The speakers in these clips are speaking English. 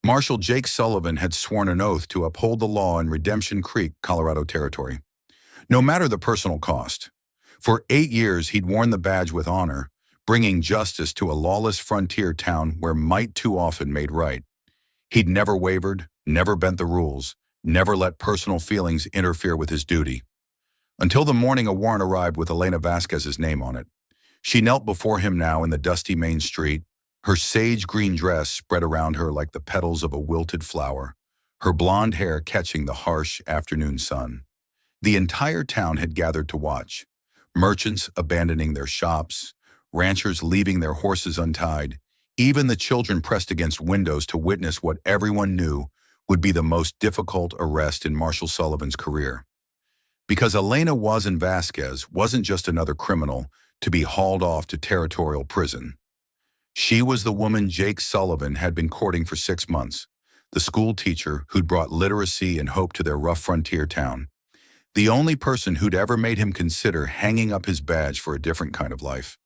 Marshal Jake Sullivan had sworn an oath to uphold the law in Redemption Creek, Colorado territory, no matter the personal cost. For 8 years, he'd worn the badge with honor, bringing justice to a lawless frontier town where might too often made right. He'd never wavered, never bent the rules, never let personal feelings interfere with his duty. Until the morning a warrant arrived with Elena Vasquez's name on it. She knelt before him now in the dusty main street, her sage green dress spread around her like the petals of a wilted flower, her blonde hair catching the harsh afternoon sun. The entire town had gathered to watch, merchants abandoning their shops, ranchers leaving their horses untied, even the children pressed against windows to witness what everyone knew would be the most difficult arrest in Marshal Sullivan's career. Because Elena Vasquez wasn't just another criminal to be hauled off to territorial prison. She was the woman Jake Sullivan had been courting for 6 months, the school teacher who'd brought literacy and hope to their rough frontier town, the only person who'd ever made him consider hanging up his badge for a different kind of life.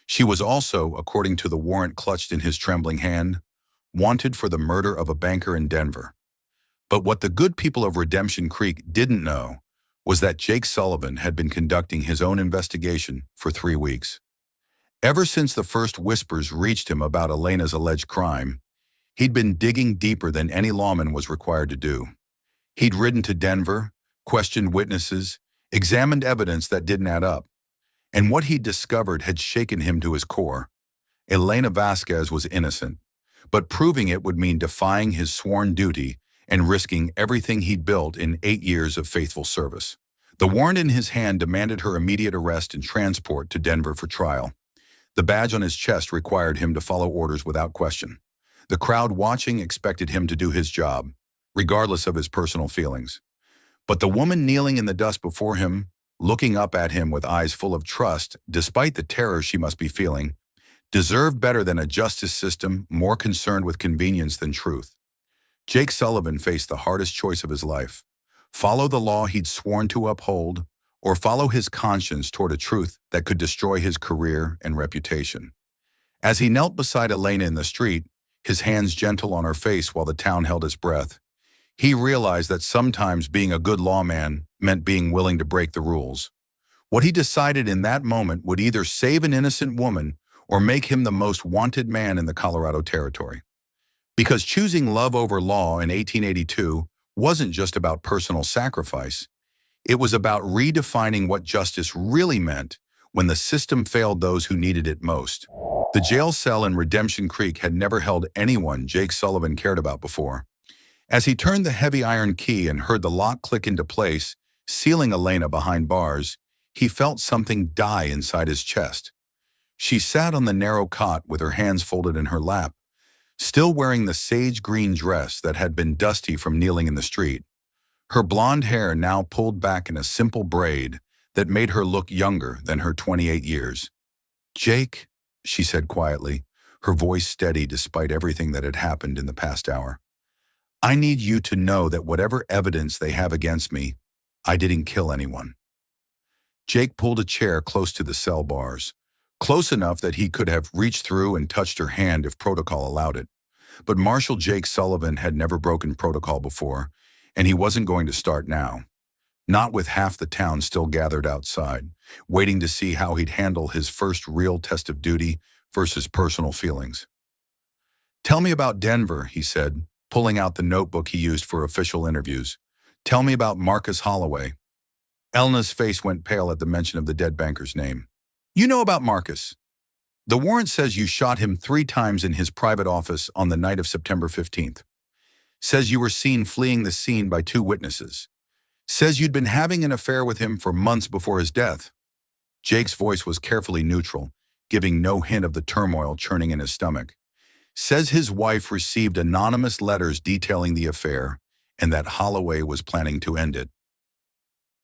She was also, according to the warrant clutched in his trembling hand, wanted for the murder of a banker in Denver. But what the good people of Redemption Creek didn't know was that Jake Sullivan had been conducting his own investigation for 3 weeks. Ever since the first whispers reached him about Elena's alleged crime, he'd been digging deeper than any lawman was required to do. He'd ridden to Denver, questioned witnesses, examined evidence that didn't add up, and what he'd discovered had shaken him to his core. Elena Vasquez was innocent, but proving it would mean defying his sworn duty and risking everything he'd built in 8 years of faithful service. The warrant in his hand demanded her immediate arrest and transport to Denver for trial. The badge on his chest required him to follow orders without question. The crowd watching expected him to do his job, regardless of his personal feelings. But the woman kneeling in the dust before him, looking up at him with eyes full of trust, despite the terror she must be feeling, deserved better than a justice system more concerned with convenience than truth. Jake Sullivan faced the hardest choice of his life: follow the law he'd sworn to uphold, or follow his conscience toward a truth that could destroy his career and reputation. As he knelt beside Elena in the street, his hands gentle on her face while the town held its breath, he realized that sometimes being a good lawman meant being willing to break the rules. What he decided in that moment would either save an innocent woman or make him the most wanted man in the Colorado territory. Because choosing love over law in 1882 wasn't just about personal sacrifice. It was about redefining what justice really meant when the system failed those who needed it most. The jail cell in Redemption Creek had never held anyone Jake Sullivan cared about before. As he turned the heavy iron key and heard the lock click into place, sealing Elena behind bars, he felt something die inside his chest. She sat on the narrow cot with her hands folded in her lap, still wearing the sage green dress that had been dusty from kneeling in the street. Her blonde hair now pulled back in a simple braid that made her look younger than her 28 years. "Jake," she said quietly, her voice steady despite everything that had happened in the past hour. "I need you to know that whatever evidence they have against me, I didn't kill anyone." Jake pulled a chair close to the cell bars, close enough that he could have reached through and touched her hand if protocol allowed it. But Marshal Jake Sullivan had never broken protocol before, and he wasn't going to start now. Not with half the town still gathered outside, waiting to see how he'd handle his first real test of duty versus personal feelings. "Tell me about Denver," he said, pulling out the notebook he used for official interviews. "Tell me about Marcus Holloway." Elena's face went pale at the mention of the dead banker's name. "You know about Marcus. The warrant says you shot him 3 times in his private office on the night of September 15th. Says you were seen fleeing the scene by 2 witnesses. Says you'd been having an affair with him for months before his death." Jake's voice was carefully neutral, giving no hint of the turmoil churning in his stomach. "Says his wife received anonymous letters detailing the affair and that Holloway was planning to end it."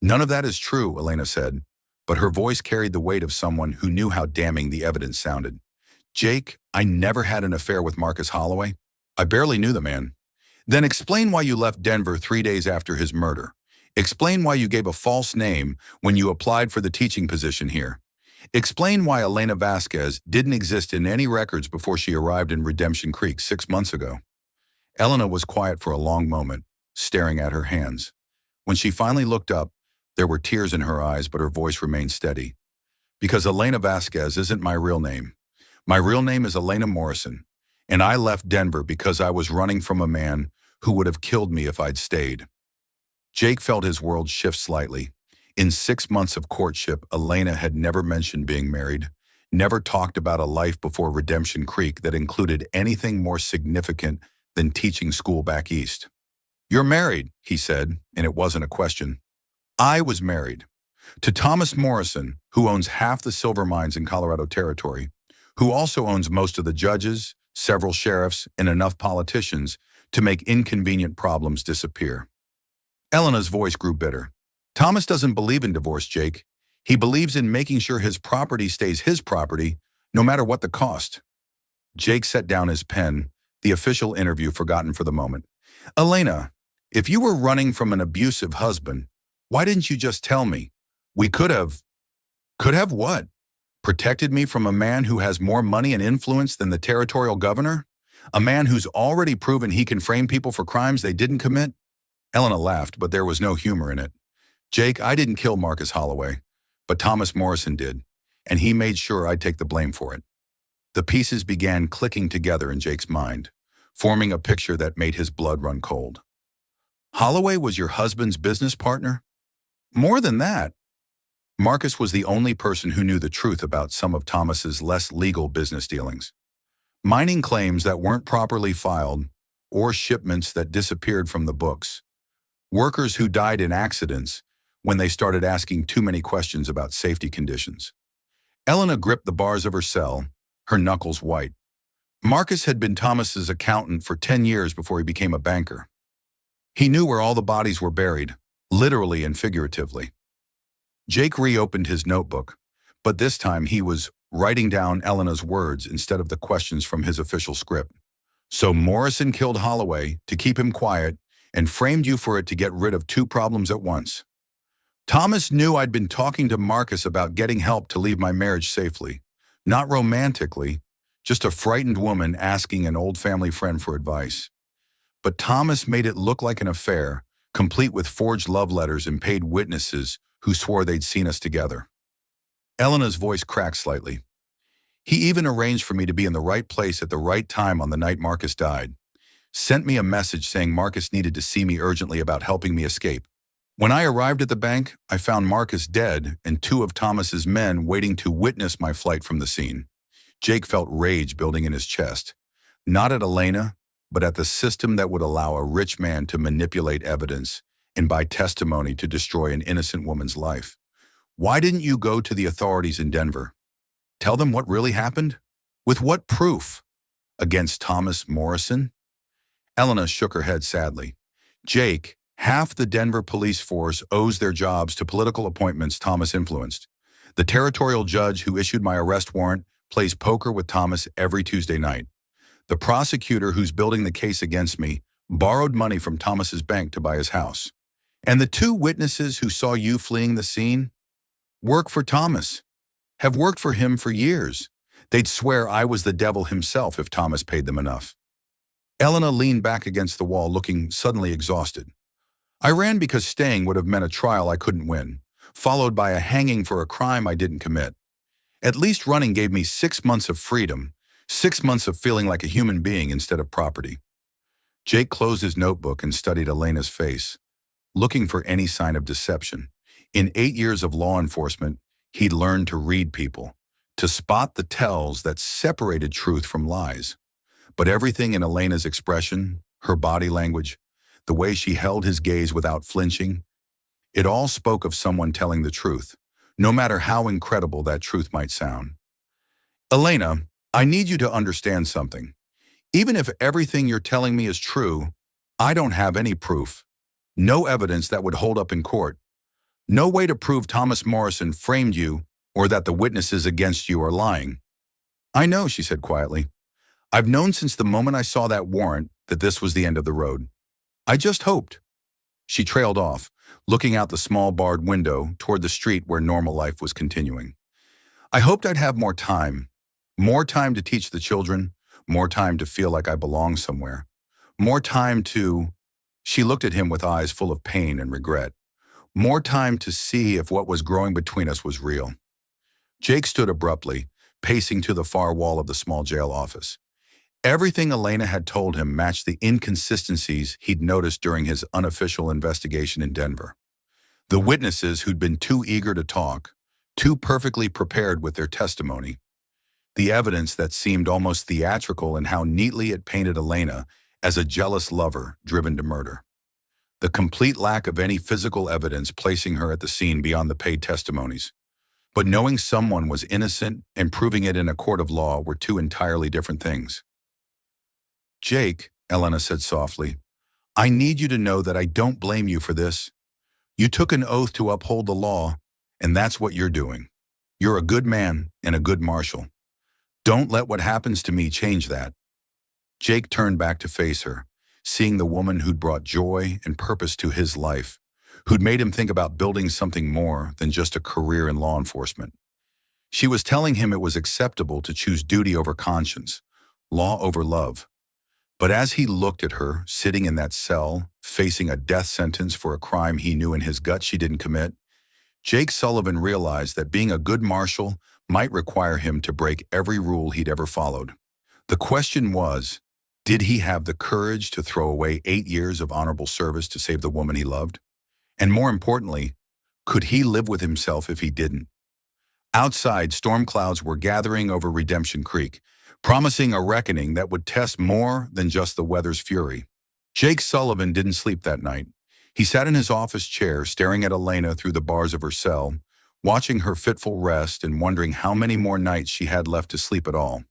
"None of that is true," Elena said, but her voice carried the weight of someone who knew how damning the evidence sounded. "Jake, I never had an affair with Marcus Holloway. I barely knew the man." "Then explain why you left Denver 3 days after his murder. Explain why you gave a false name when you applied for the teaching position here. Explain why Elena Vasquez didn't exist in any records before she arrived in Redemption Creek 6 months ago." Elena was quiet for a long moment, staring at her hands. When she finally looked up, there were tears in her eyes, but her voice remained steady. Because Elena Vasquez isn't my real name. My real name is Elena Morrison, and I left Denver because I was running from a man who would have killed me if I'd stayed. Jake felt his world shift slightly. In 6 months of courtship, Elena had never mentioned being married, never talked about a life before Redemption Creek that included anything more significant than teaching school back east. "You're married," he said, and it wasn't a question. I was married to Thomas Morrison, who owns half the silver mines in Colorado Territory, who also owns most of the judges, several sheriffs, and enough politicians to make inconvenient problems disappear. Elena's voice grew bitter. Thomas doesn't believe in divorce, Jake. He believes in making sure his property stays his property, no matter what the cost. Jake set down his pen, the official interview forgotten for the moment. Elena, if you were running from an abusive husband, why didn't you just tell me? We could have. Could have what? Protected me from a man who has more money and influence than the territorial governor? A man who's already proven he can frame people for crimes they didn't commit? Elena laughed, but there was no humor in it. Jake, I didn't kill Marcus Holloway, but Thomas Morrison did, and he made sure I'd take the blame for it. The pieces began clicking together in Jake's mind, forming a picture that made his blood run cold. Holloway was your husband's business partner? More than that. Marcus was the only person who knew the truth about some of Thomas's less legal business dealings. Mining claims that weren't properly filed, or shipments that disappeared from the books. Workers who died in accidents when they started asking too many questions about safety conditions. Elena gripped the bars of her cell, her knuckles white. Marcus had been Thomas's accountant for 10 years before he became a banker. He knew where all the bodies were buried, literally and figuratively. Jake reopened his notebook, but this time he was writing down Elena's words instead of the questions from his official script. So Morrison killed Holloway to keep him quiet and framed you for it to get rid of two problems at once. Thomas knew I'd been talking to Marcus about getting help to leave my marriage safely. Not romantically, just a frightened woman asking an old family friend for advice. But Thomas made it look like an affair, complete with forged love letters and paid witnesses who swore they'd seen us together. Elena's voice cracked slightly. He even arranged for me to be in the right place at the right time on the night Marcus died. Sent me a message saying Marcus needed to see me urgently about helping me escape. When I arrived at the bank, I found Marcus dead and two of Thomas's men waiting to witness my flight from the scene. Jake felt rage building in his chest. Not at Elena, but at the system that would allow a rich man to manipulate evidence and by testimony to destroy an innocent woman's life. Why didn't you go to the authorities in Denver? Tell them what really happened? With what proof? Against Thomas Morrison? Elena shook her head sadly. Jake, half the Denver police force owes their jobs to political appointments Thomas influenced. The territorial judge who issued my arrest warrant plays poker with Thomas every Tuesday night. The prosecutor who's building the case against me borrowed money from Thomas's bank to buy his house. And the two witnesses who saw you fleeing the scene work for Thomas, have worked for him for years. They'd swear I was the devil himself if Thomas paid them enough. Elena leaned back against the wall, looking suddenly exhausted. I ran because staying would have meant a trial I couldn't win, followed by a hanging for a crime I didn't commit. At least running gave me 6 months of freedom, 6 months of feeling like a human being instead of property. Jake closed his notebook and studied Elena's face, looking for any sign of deception. In 8 years of law enforcement, he'd learned to read people, to spot the tells that separated truth from lies. But everything in Elena's expression, her body language, the way she held his gaze without flinching, it all spoke of someone telling the truth, no matter how incredible that truth might sound. Elena, I need you to understand something. Even if everything you're telling me is true, I don't have any proof. No evidence that would hold up in court. No way to prove Thomas Morrison framed you or that the witnesses against you are lying. I know, she said quietly. I've known since the moment I saw that warrant that this was the end of the road. I just hoped. She trailed off, looking out the small barred window toward the street where normal life was continuing. I hoped I'd have more time to teach the children, more time to feel like I belong somewhere, More time to... She looked at him with eyes full of pain and regret. More time to see if what was growing between us was real. Jake stood abruptly, pacing to the far wall of the small jail office. Everything Elena had told him matched the inconsistencies he'd noticed during his unofficial investigation in Denver. The witnesses who'd been too eager to talk, too perfectly prepared with their testimony. The evidence that seemed almost theatrical in how neatly it painted Elena as a jealous lover driven to murder. The complete lack of any physical evidence placing her at the scene beyond the paid testimonies. But knowing someone was innocent and proving it in a court of law were two entirely different things. "Jake," Elena said softly, "I need you to know that I don't blame you for this. You took an oath to uphold the law, and that's what you're doing. You're a good man and a good marshal. Don't let what happens to me change that." Jake turned back to face her, seeing the woman who'd brought joy and purpose to his life, who'd made him think about building something more than just a career in law enforcement. She was telling him it was acceptable to choose duty over conscience, law over love. But as he looked at her, sitting in that cell, facing a death sentence for a crime he knew in his gut she didn't commit, Jake Sullivan realized that being a good marshal might require him to break every rule he'd ever followed. The question was, did he have the courage to throw away 8 years of honorable service to save the woman he loved? And more importantly, could he live with himself if he didn't? Outside, storm clouds were gathering over Redemption Creek, promising a reckoning that would test more than just the weather's fury. Jake Sullivan didn't sleep that night. He sat in his office chair, staring at Elena through the bars of her cell, watching her fitful rest and wondering how many more nights she had left to sleep at all.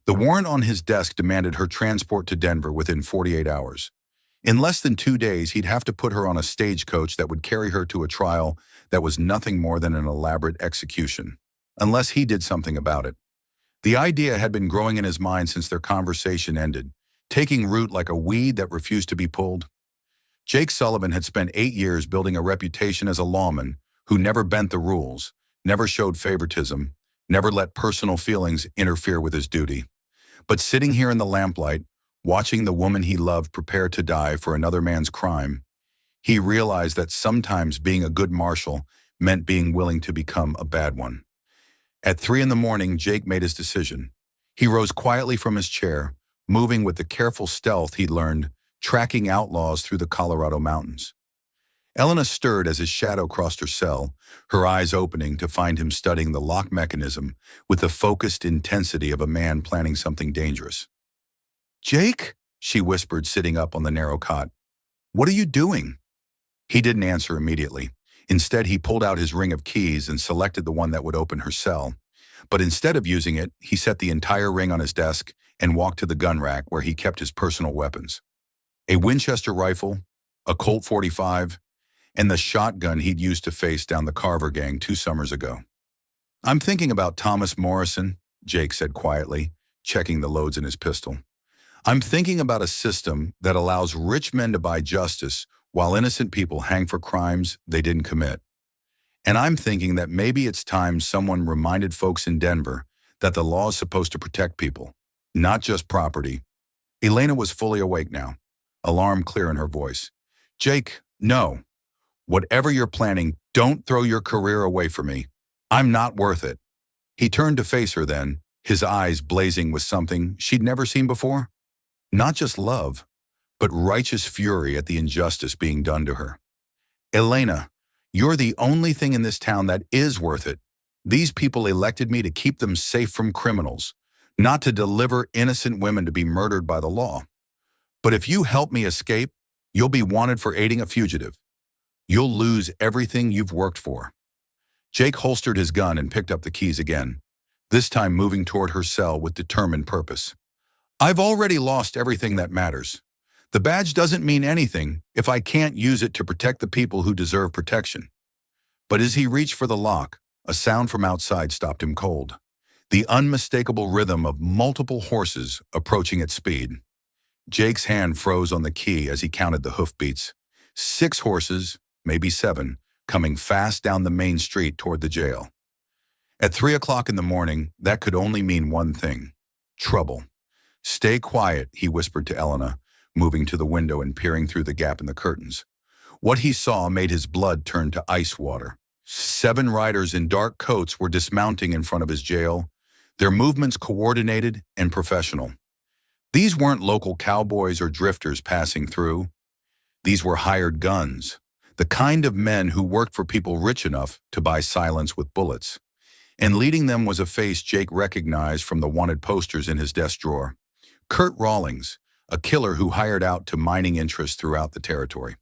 The warrant on his desk demanded her transport to Denver within 48 hours. In less than 2 days, he'd have to put her on a stagecoach that would carry her to a trial that was nothing more than an elaborate execution, unless he did something about it. The idea had been growing in his mind since their conversation ended, taking root like a weed that refused to be pulled. Jake Sullivan had spent 8 years building a reputation as a lawman who never bent the rules, never showed favoritism, never let personal feelings interfere with his duty. But sitting here in the lamplight, watching the woman he loved prepare to die for another man's crime, he realized that sometimes being a good marshal meant being willing to become a bad one. At 3 in the morning, Jake made his decision. He rose quietly from his chair, moving with the careful stealth he'd learned, tracking outlaws through the Colorado mountains. Elena stirred as his shadow crossed her cell, her eyes opening to find him studying the lock mechanism with the focused intensity of a man planning something dangerous. "Jake?" she whispered, sitting up on the narrow cot. "What are you doing?" He didn't answer immediately. Instead, he pulled out his ring of keys and selected the one that would open her cell. But instead of using it, he set the entire ring on his desk and walked to the gun rack where he kept his personal weapons. A Winchester rifle, a Colt .45, and the shotgun he'd used to face down the Carver gang 2 summers ago. "I'm thinking about Thomas Morrison," Jake said quietly, checking the loads in his pistol. "I'm thinking about a system that allows rich men to buy justice while innocent people hang for crimes they didn't commit. And I'm thinking that maybe it's time someone reminded folks in Denver that the law is supposed to protect people, not just property." Elena was fully awake now, alarm clear in her voice. "Jake, no. Whatever you're planning, don't throw your career away for me. I'm not worth it." He turned to face her then, his eyes blazing with something she'd never seen before. Not just love, but righteous fury at the injustice being done to her. "Elena, you're the only thing in this town that is worth it. These people elected me to keep them safe from criminals, not to deliver innocent women to be murdered by the law. But if you help me escape, you'll be wanted for aiding a fugitive. You'll lose everything you've worked for." Jake holstered his gun and picked up the keys again, this time moving toward her cell with determined purpose. "I've already lost everything that matters. The badge doesn't mean anything if I can't use it to protect the people who deserve protection." But as he reached for the lock, a sound from outside stopped him cold. The unmistakable rhythm of multiple horses approaching at speed. Jake's hand froze on the key as he counted the hoofbeats. 6 horses, maybe 7, coming fast down the main street toward the jail. At 3 o'clock in the morning, that could only mean one thing: trouble. "Stay quiet," he whispered to Elena, moving to the window and peering through the gap in the curtains. What he saw made his blood turn to ice water. 7 riders in dark coats were dismounting in front of his jail, their movements coordinated and professional. These weren't local cowboys or drifters passing through. These were hired guns, the kind of men who worked for people rich enough to buy silence with bullets. And leading them was a face Jake recognized from the wanted posters in his desk drawer. Kurt Rawlings, a killer who hired out to mining interests throughout the territory.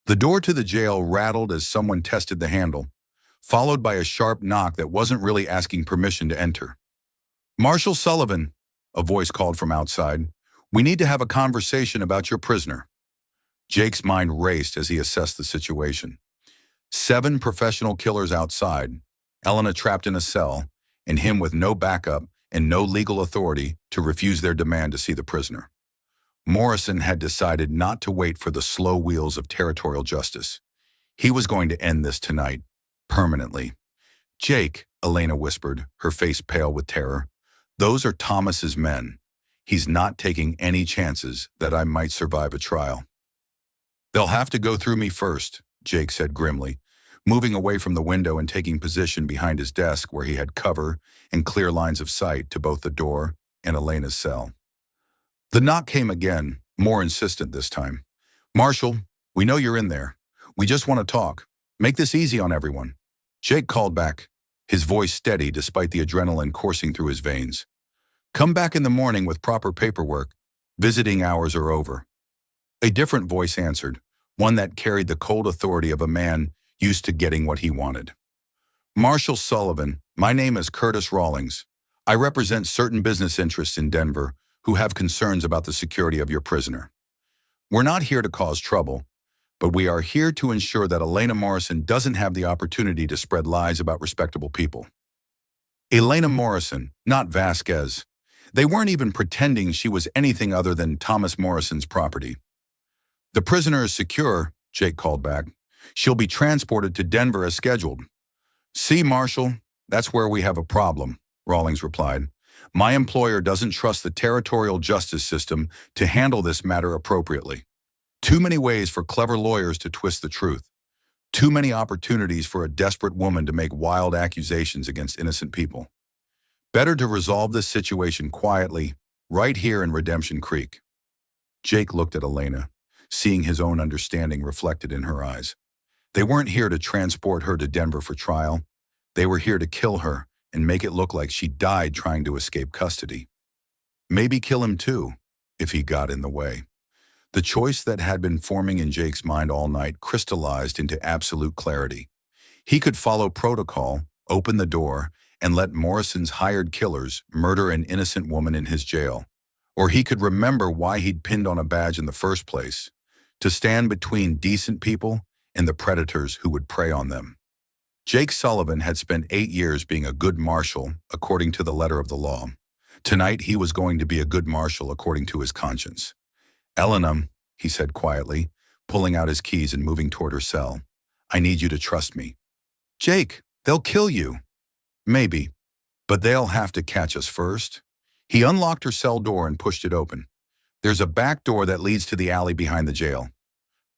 The door to the jail rattled as someone tested the handle, followed by a sharp knock that wasn't really asking permission to enter. "Marshal Sullivan," a voice called from outside. "We need to have a conversation about your prisoner." Jake's mind raced as he assessed the situation. 7 professional killers outside, Elena trapped in a cell, and him with no backup and no legal authority to refuse their demand to see the prisoner. Morrison had decided not to wait for the slow wheels of territorial justice. He was going to end this tonight, permanently. "Jake," Elena whispered, her face pale with terror, "those are Thomas's men. He's not taking any chances that I might survive a trial." "They'll have to go through me first," Jake said grimly, moving away from the window and taking position behind his desk where he had cover and clear lines of sight to both the door and Elena's cell. The knock came again, more insistent this time. "Marshal, we know you're in there. We just want to talk. Make this easy on everyone." Jake called back, his voice steady despite the adrenaline coursing through his veins. "Come back in the morning with proper paperwork. Visiting hours are over." A different voice answered, one that carried the cold authority of a man used to getting what he wanted. "Marshal Sullivan, my name is Curtis Rawlings. I represent certain business interests in Denver who have concerns about the security of your prisoner. We're not here to cause trouble, but we are here to ensure that Elena Morrison doesn't have the opportunity to spread lies about respectable people." Elena Morrison, not Vasquez. They weren't even pretending she was anything other than Thomas Morrison's property. "The prisoner is secure," Jake called back. "She'll be transported to Denver as scheduled." "See, Marshal, that's where we have a problem," Rawlings replied. "My employer doesn't trust the territorial justice system to handle this matter appropriately. Too many ways for clever lawyers to twist the truth. Too many opportunities for a desperate woman to make wild accusations against innocent people. Better to resolve this situation quietly, right here in Redemption Creek." Jake looked at Elena, seeing his own understanding reflected in her eyes. They weren't here to transport her to Denver for trial. They were here to kill her and make it look like she died trying to escape custody. Maybe kill him too, if he got in the way. The choice that had been forming in Jake's mind all night crystallized into absolute clarity. He could follow protocol, open the door, and let Morrison's hired killers murder an innocent woman in his jail. Or he could remember why he'd pinned on a badge in the first place, to stand between decent people and the predators who would prey on them. Jake Sullivan had spent 8 years being a good marshal according to the letter of the law. Tonight he was going to be a good marshal according to his conscience. "Elena," he said quietly, pulling out his keys and moving toward her cell, "I need you to trust me." "Jake, they'll kill you." "Maybe, but they'll have to catch us first." He unlocked her cell door and pushed it open. "There's a back door that leads to the alley behind the jail.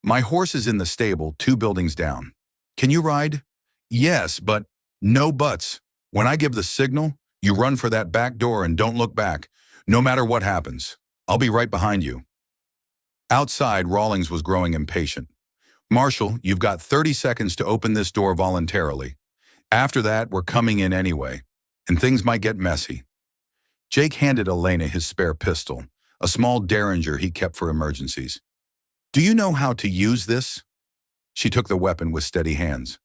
My horse is in the stable 2 buildings down. Can you ride?" "Yes, but..." "No buts. When I give the signal, you run for that back door and don't look back, no matter what happens. I'll be right behind you." Outside, Rawlings was growing impatient. "Marshal, you've got 30 seconds to open this door voluntarily. After that, we're coming in anyway, and things might get messy." Jake handed Elena his spare pistol, a small derringer he kept for emergencies. "Do you know how to use this?" She took the weapon with steady hands.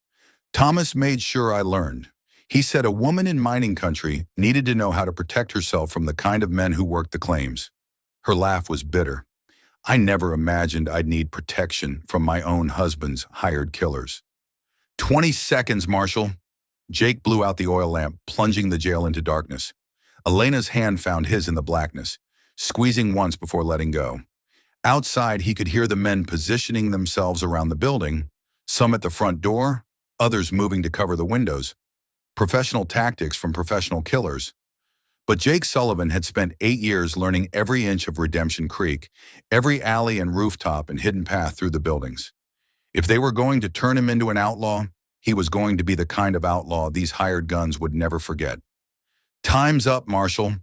"Thomas made sure I learned. He said a woman in mining country needed to know how to protect herself from the kind of men who worked the claims." Her laugh was bitter. "I never imagined I'd need protection from my own husband's hired killers." 20 seconds, Marshal." Jake blew out the oil lamp, plunging the jail into darkness. Elena's hand found his in the blackness, squeezing once before letting go. Outside, he could hear the men positioning themselves around the building, some at the front door, others moving to cover the windows. Professional tactics from professional killers. But Jake Sullivan had spent 8 years learning every inch of Redemption Creek, every alley and rooftop and hidden path through the buildings. If they were going to turn him into an outlaw, he was going to be the kind of outlaw these hired guns would never forget. "Time's up, Marshal."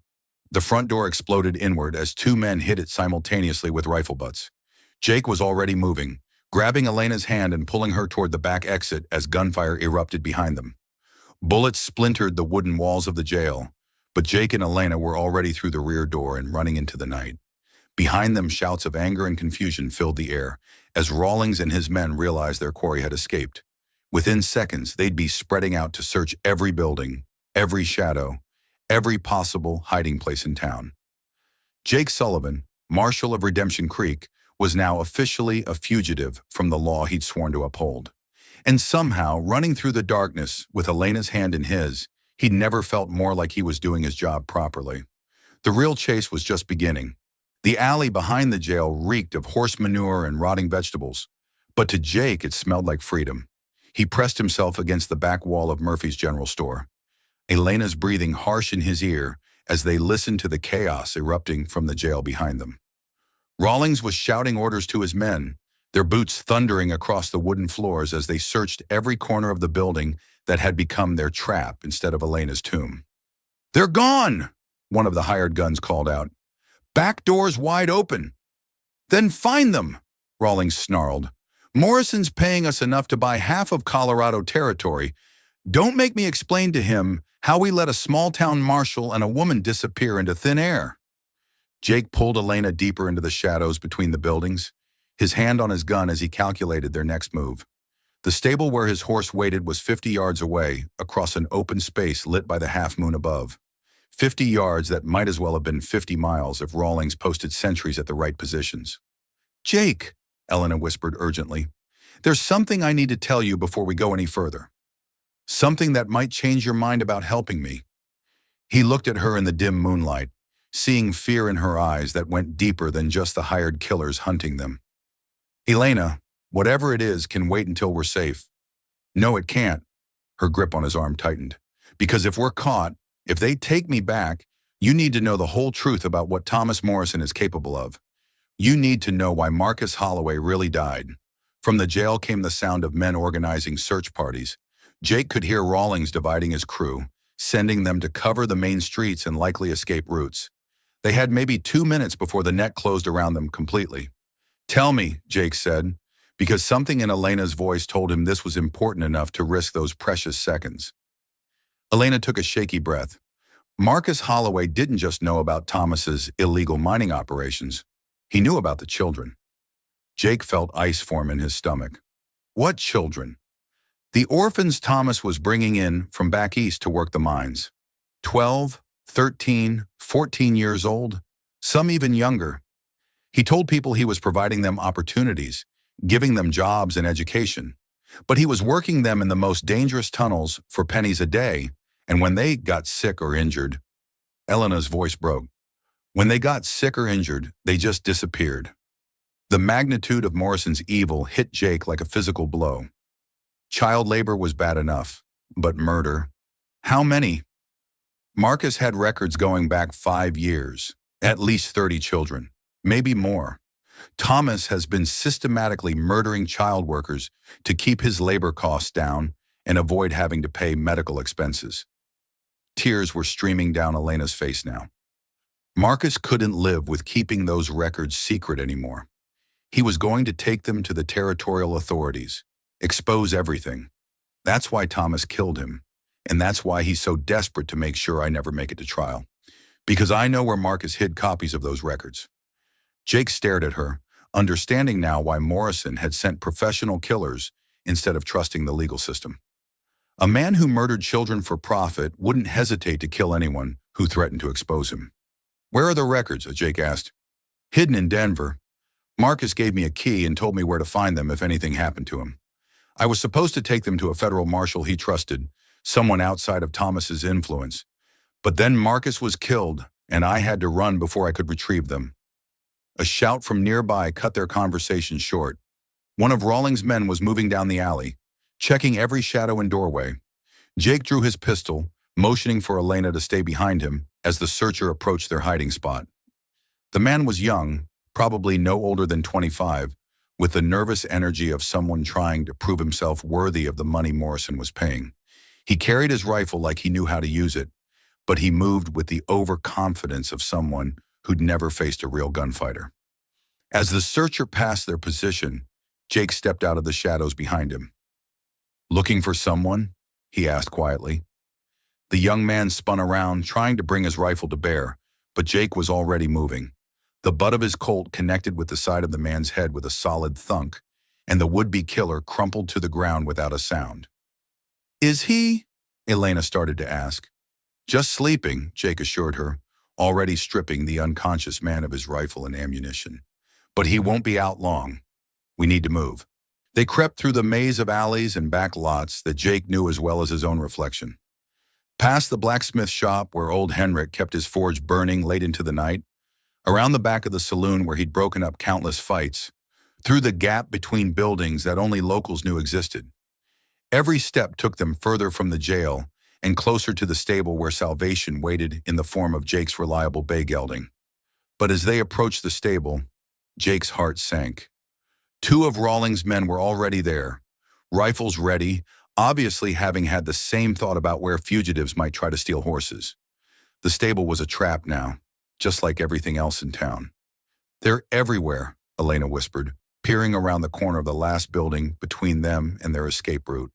The front door exploded inward as two men hit it simultaneously with rifle butts. Jake was already moving, grabbing Elena's hand and pulling her toward the back exit as gunfire erupted behind them. Bullets splintered the wooden walls of the jail, but Jake and Elena were already through the rear door and running into the night. Behind them, shouts of anger and confusion filled the air as Rawlings and his men realized their quarry had escaped. Within seconds, they'd be spreading out to search every building, every shadow, every possible hiding place in town. Jake Sullivan, Marshal of Redemption Creek, was now officially a fugitive from the law he'd sworn to uphold. And somehow, running through the darkness with Elena's hand in his, he'd never felt more like he was doing his job properly. The real chase was just beginning. The alley behind the jail reeked of horse manure and rotting vegetables, but to Jake it smelled like freedom. He pressed himself against the back wall of Murphy's General Store, Elena's breathing harsh in his ear as they listened to the chaos erupting from the jail behind them. Rawlings was shouting orders to his men, their boots thundering across the wooden floors as they searched every corner of the building that had become their trap instead of Elena's tomb. "They're gone!" one of the hired guns called out. "Back doors wide open." "Then find them," Rawlings snarled. "Morrison's paying us enough to buy half of Colorado territory. Don't make me explain to him how we let a small-town marshal and a woman disappear into thin air." Jake pulled Elena deeper into the shadows between the buildings, his hand on his gun as he calculated their next move. The stable where his horse waited was 50 yards away, across an open space lit by the half-moon above. 50 yards that might as well have been 50 miles if Rawlings posted sentries at the right positions. "Jake," Elena whispered urgently, "there's something I need to tell you before we go any further. Something that might change your mind about helping me." He looked at her in the dim moonlight, seeing fear in her eyes that went deeper than just the hired killers hunting them. "Elena, whatever it is can wait until we're safe." "No, it can't." Her grip on his arm tightened. "Because if we're caught, if they take me back, you need to know the whole truth about what Thomas Morrison is capable of. You need to know why Marcus Holloway really died." From the jail came the sound of men organizing search parties. Jake could hear Rawlings dividing his crew, sending them to cover the main streets and likely escape routes. They had maybe 2 minutes before the net closed around them completely. "Tell me," Jake said, because something in Elena's voice told him this was important enough to risk those precious seconds. Elena took a shaky breath. Marcus Holloway didn't just know about Thomas's illegal mining operations. He knew about the children. Jake felt ice form in his stomach. "What children?" "The orphans Thomas was bringing in from back east to work the mines. 12, 13, 14 years old, some even younger. He told people he was providing them opportunities, giving them jobs and education. But he was working them in the most dangerous tunnels for pennies a day, and when they got sick or injured," Elena's voice broke. "When they got sick or injured, they just disappeared." The magnitude of Morrison's evil hit Jake like a physical blow. Child labor was bad enough, but murder? How many? Marcus had records going back 5 years, at least 30 children, maybe more. Thomas has been systematically murdering child workers to keep his labor costs down and avoid having to pay medical expenses. Tears were streaming down Elena's face now. Marcus couldn't live with keeping those records secret anymore. He was going to take them to the territorial authorities, expose everything. That's why Thomas killed him, and that's why he's so desperate to make sure I never make it to trial. Because I know where Marcus hid copies of those records. Jake stared at her, understanding now why Morrison had sent professional killers instead of trusting the legal system. A man who murdered children for profit wouldn't hesitate to kill anyone who threatened to expose him. "Where are the records?" Jake asked. "Hidden in Denver. Marcus gave me a key and told me where to find them if anything happened to him. I was supposed to take them to a federal marshal he trusted, someone outside of Thomas's influence. But then Marcus was killed, and I had to run before I could retrieve them." A shout from nearby cut their conversation short. One of Rawlings' men was moving down the alley, checking every shadow and doorway. Jake drew his pistol, motioning for Elena to stay behind him as the searcher approached their hiding spot. The man was young, probably no older than 25, with the nervous energy of someone trying to prove himself worthy of the money Morrison was paying. He carried his rifle like he knew how to use it, but he moved with the overconfidence of someone who'd never faced a real gunfighter. As the searcher passed their position, Jake stepped out of the shadows behind him. "Looking for someone?" he asked quietly. The young man spun around, trying to bring his rifle to bear, but Jake was already moving. The butt of his Colt connected with the side of the man's head with a solid thunk, and the would-be killer crumpled to the ground without a sound. "Is he?" Elena started to ask. "Just sleeping," Jake assured her, already stripping the unconscious man of his rifle and ammunition. "But he won't be out long. We need to move." They crept through the maze of alleys and back lots that Jake knew as well as his own reflection. Past the blacksmith shop where old Henrik kept his forge burning late into the night, around the back of the saloon where he'd broken up countless fights, through the gap between buildings that only locals knew existed. Every step took them further from the jail and closer to the stable where salvation waited in the form of Jake's reliable bay gelding. But as they approached the stable, Jake's heart sank. Two of Rawlings' men were already there, rifles ready, obviously having had the same thought about where fugitives might try to steal horses. The stable was a trap now, just like everything else in town. "They're everywhere," Elena whispered, peering around the corner of the last building between them and their escape route.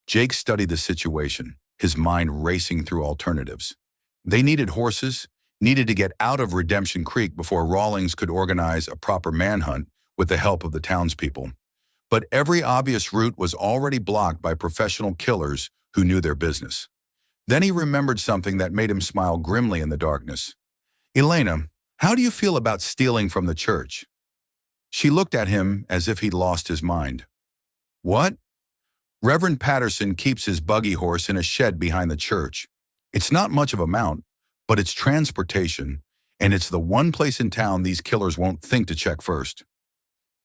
Jake studied the situation, his mind racing through alternatives. They needed horses, needed to get out of Redemption Creek before Rawlings could organize a proper manhunt with the help of the townspeople. But every obvious route was already blocked by professional killers who knew their business. Then he remembered something that made him smile grimly in the darkness. "Elena, how do you feel about stealing from the church?" She looked at him as if he'd lost his mind. "What?" "Reverend Patterson keeps his buggy horse in a shed behind the church. It's not much of a mount, but it's transportation, and it's the one place in town these killers won't think to check first."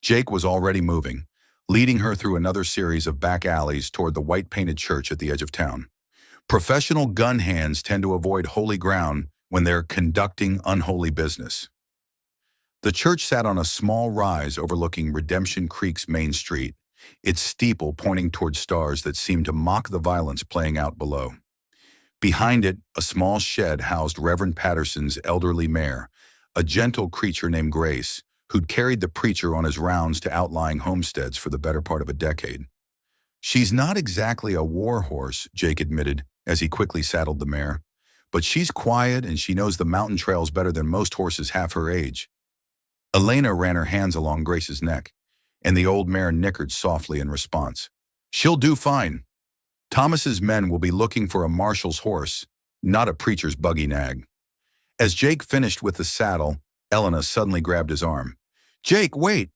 Jake was already moving, leading her through another series of back alleys toward the white-painted church at the edge of town. Professional gun hands tend to avoid holy ground when they're conducting unholy business. The church sat on a small rise overlooking Redemption Creek's main street, its steeple pointing toward stars that seemed to mock the violence playing out below. Behind it, a small shed housed Reverend Patterson's elderly mare, a gentle creature named Grace, who'd carried the preacher on his rounds to outlying homesteads for the better part of a decade. "She's not exactly a war horse," Jake admitted as he quickly saddled the mare, "but she's quiet and she knows the mountain trails better than most horses half her age." Elena ran her hands along Grace's neck, and the old mare nickered softly in response. "She'll do fine. Thomas's men will be looking for a marshal's horse, not a preacher's buggy nag." As Jake finished with the saddle, Elena suddenly grabbed his arm. "Jake, wait!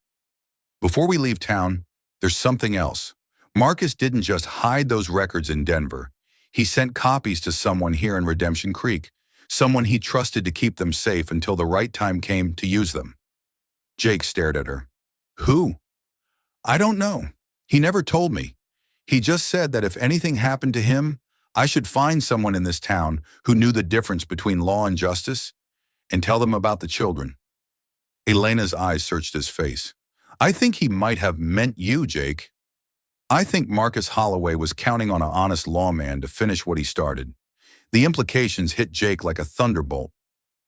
Before we leave town, there's something else. Marcus didn't just hide those records in Denver. He sent copies to someone here in Redemption Creek, someone he trusted to keep them safe until the right time came to use them." Jake stared at her. "Who?" "I don't know. He never told me. He just said that if anything happened to him, I should find someone in this town who knew the difference between law and justice and tell them about the children." Elena's eyes searched his face. "I think he might have meant you, Jake. I think Marcus Holloway was counting on an honest lawman to finish what he started." The implications hit Jake like a thunderbolt.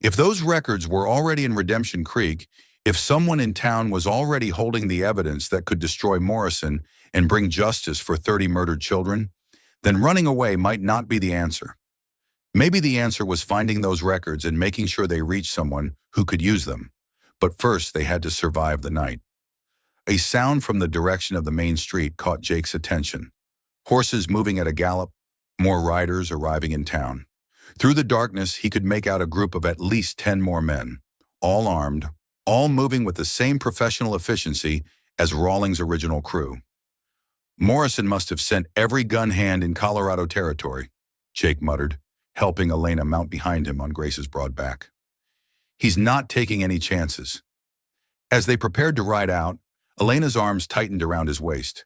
If those records were already in Redemption Creek, if someone in town was already holding the evidence that could destroy Morrison and bring justice for 30 murdered children, then running away might not be the answer. Maybe the answer was finding those records and making sure they reached someone who could use them. But first, they had to survive the night. A sound from the direction of the main street caught Jake's attention. Horses moving at a gallop, more riders arriving in town. Through the darkness, he could make out a group of at least 10 more men, all armed, all moving with the same professional efficiency as Rawlings' original crew. "Morrison must have sent every gun hand in Colorado territory," Jake muttered, helping Elena mount behind him on Grace's broad back. "He's not taking any chances." As they prepared to ride out, Elena's arms tightened around his waist.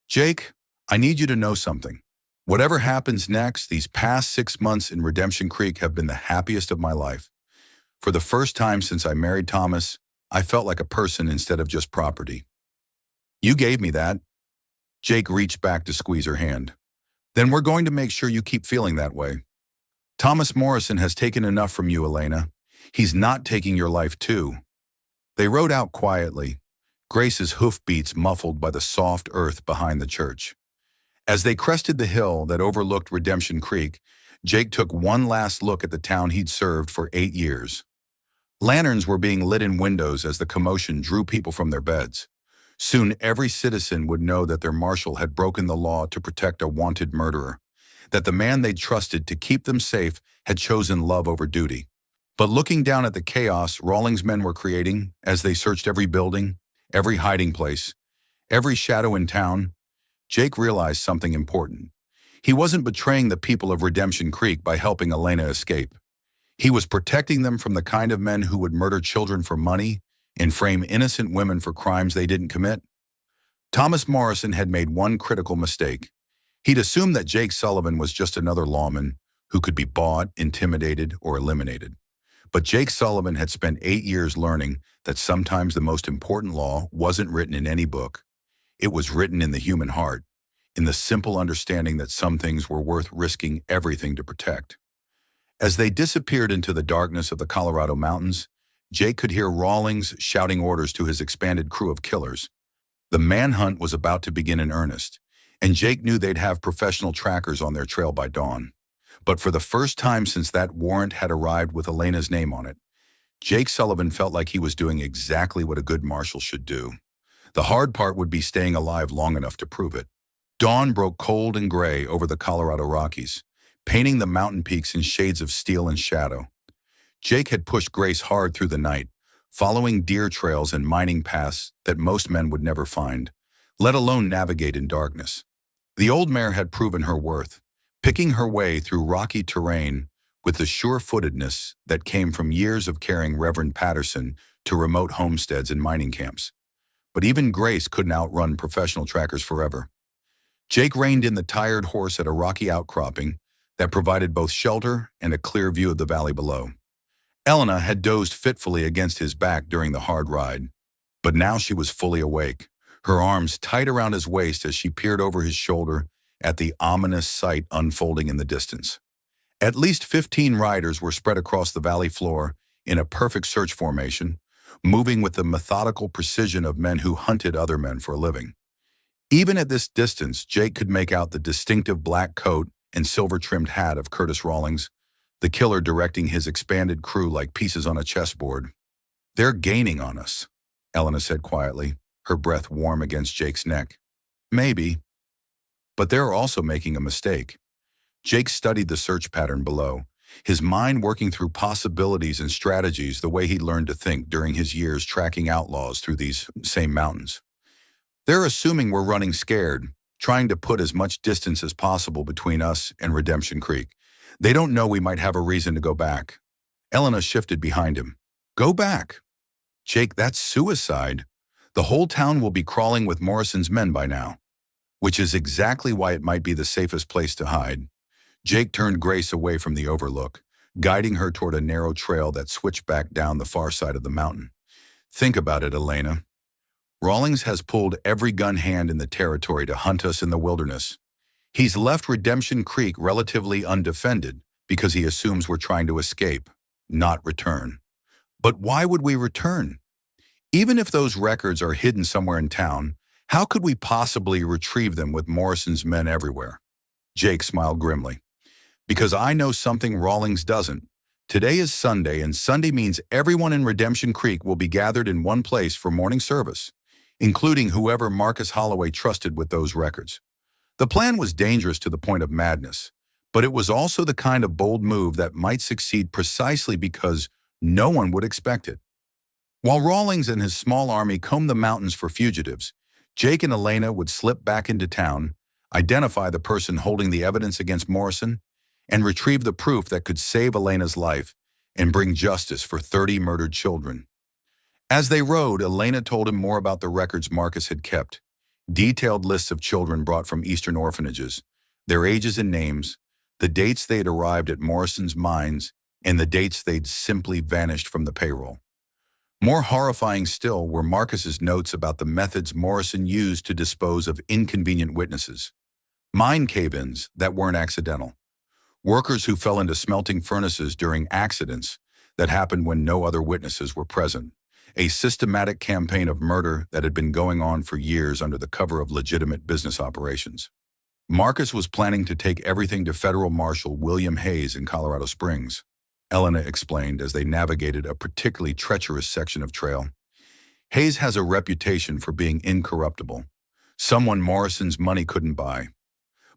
"Jake, I need you to know something. Whatever happens next, these past 6 months in Redemption Creek have been the happiest of my life. For the first time since I married Thomas, I felt like a person instead of just property. You gave me that. Jake reached back to squeeze her hand. Then we're going to make sure you keep feeling that way. Thomas Morrison has taken enough from you, Elena. He's not taking your life too. They rode out quietly, Grace's hoofbeats muffled by the soft earth behind the church. As they crested the hill that overlooked Redemption Creek, Jake took one last look at the town he'd served for 8 years. Lanterns were being lit in windows as the commotion drew people from their beds. Soon every citizen would know that their marshal had broken the law to protect a wanted murderer, that the man they'd trusted to keep them safe had chosen love over duty. But looking down at the chaos Rawlings' men were creating as they searched every building, every hiding place, every shadow in town, Jake realized something important. He wasn't betraying the people of Redemption Creek by helping Elena escape. He was protecting them from the kind of men who would murder children for money and frame innocent women for crimes they didn't commit. Thomas Morrison had made one critical mistake. He'd assumed that Jake Sullivan was just another lawman who could be bought, intimidated, or eliminated. But Jake Sullivan had spent 8 years learning that sometimes the most important law wasn't written in any book. It was written in the human heart, in the simple understanding that some things were worth risking everything to protect. As they disappeared into the darkness of the Colorado mountains, Jake could hear Rawlings shouting orders to his expanded crew of killers. The manhunt was about to begin in earnest, and Jake knew they'd have professional trackers on their trail by dawn. But for the first time since that warrant had arrived with Elena's name on it, Jake Sullivan felt like he was doing exactly what a good marshal should do. The hard part would be staying alive long enough to prove it. Dawn broke cold and gray over the Colorado Rockies, painting the mountain peaks in shades of steel and shadow. Jake had pushed Grace hard through the night, following deer trails and mining paths that most men would never find, let alone navigate in darkness. The old mare had proven her worth, picking her way through rocky terrain with the sure-footedness that came from years of carrying Reverend Patterson to remote homesteads and mining camps. But even Grace couldn't outrun professional trackers forever. Jake reined in the tired horse at a rocky outcropping that provided both shelter and a clear view of the valley below. Elena had dozed fitfully against his back during the hard ride, but now she was fully awake, her arms tight around his waist as she peered over his shoulder at the ominous sight unfolding in the distance. At least 15 riders were spread across the valley floor in a perfect search formation, moving with the methodical precision of men who hunted other men for a living. Even at this distance, Jake could make out the distinctive black coat and silver-trimmed hat of Curtis Rawlings, the killer directing his expanded crew like pieces on a chessboard. "They're gaining on us," Elena said quietly, her breath warm against Jake's neck. "Maybe. But they're also making a mistake." Jake studied the search pattern below, his mind working through possibilities and strategies the way he'd learned to think during his years tracking outlaws through these same mountains. "They're assuming we're running scared, trying to put as much distance as possible between us and Redemption Creek. They don't know we might have a reason to go back." Elena shifted behind him. "Go back?" "Jake, that's suicide. The whole town will be crawling with Morrison's men by now." "Which is exactly why it might be the safest place to hide." Jake turned Grace away from the overlook, guiding her toward a narrow trail that switched back down the far side of the mountain. "Think about it, Elena. Rawlings has pulled every gun hand in the territory to hunt us in the wilderness. He's left Redemption Creek relatively undefended because he assumes we're trying to escape, not return. But why would we return? Even if those records are hidden somewhere in town, how could we possibly retrieve them with Morrison's men everywhere?" Jake smiled grimly. "Because I know something Rawlings doesn't. Today is Sunday, and Sunday means everyone in Redemption Creek will be gathered in one place for morning service, including whoever Marcus Holloway trusted with those records." The plan was dangerous to the point of madness, but it was also the kind of bold move that might succeed precisely because no one would expect it. While Rawlings and his small army combed the mountains for fugitives, Jake and Elena would slip back into town, identify the person holding the evidence against Morrison, and retrieve the proof that could save Elena's life and bring justice for 30 murdered children. As they rode, Elena told him more about the records Marcus had kept, detailed lists of children brought from Eastern orphanages, their ages and names, the dates they'd arrived at Morrison's mines, and the dates they'd simply vanished from the payroll. More horrifying still were Marcus's notes about the methods Morrison used to dispose of inconvenient witnesses. Mine cave-ins that weren't accidental. Workers who fell into smelting furnaces during accidents that happened when no other witnesses were present. A systematic campaign of murder that had been going on for years under the cover of legitimate business operations. Marcus was planning to take everything to Federal Marshal William Hayes in Colorado Springs, Elena explained as they navigated a particularly treacherous section of trail. Hayes has a reputation for being incorruptible, someone Morrison's money couldn't buy.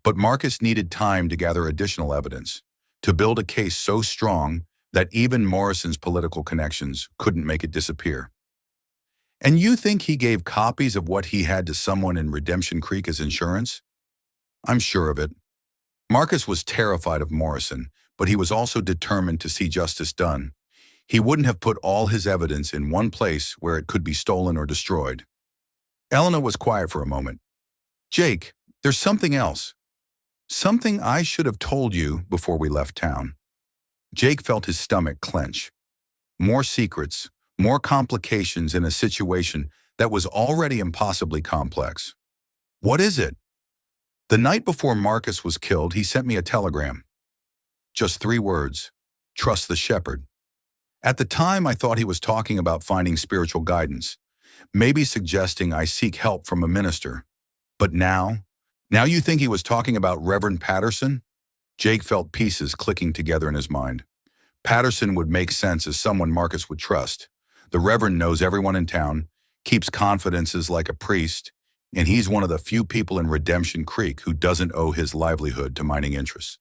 But Marcus needed time to gather additional evidence, to build a case so strong that even Morrison's political connections couldn't make it disappear. And you think he gave copies of what he had to someone in Redemption Creek as insurance? I'm sure of it. Marcus was terrified of Morrison, but he was also determined to see justice done. He wouldn't have put all his evidence in one place where it could be stolen or destroyed. Elena was quiet for a moment. Jake, there's something else. Something I should have told you before we left town. Jake felt his stomach clench. More secrets, more complications in a situation that was already impossibly complex. What is it? The night before Marcus was killed, he sent me a telegram. Just 3 words. Trust the shepherd. At the time, I thought he was talking about finding spiritual guidance, maybe suggesting I seek help from a minister. But now you think he was talking about Reverend Patterson? Jake felt pieces clicking together in his mind. Patterson would make sense as someone Marcus would trust. The Reverend knows everyone in town, keeps confidences like a priest, and he's one of the few people in Redemption Creek who doesn't owe his livelihood to mining interests.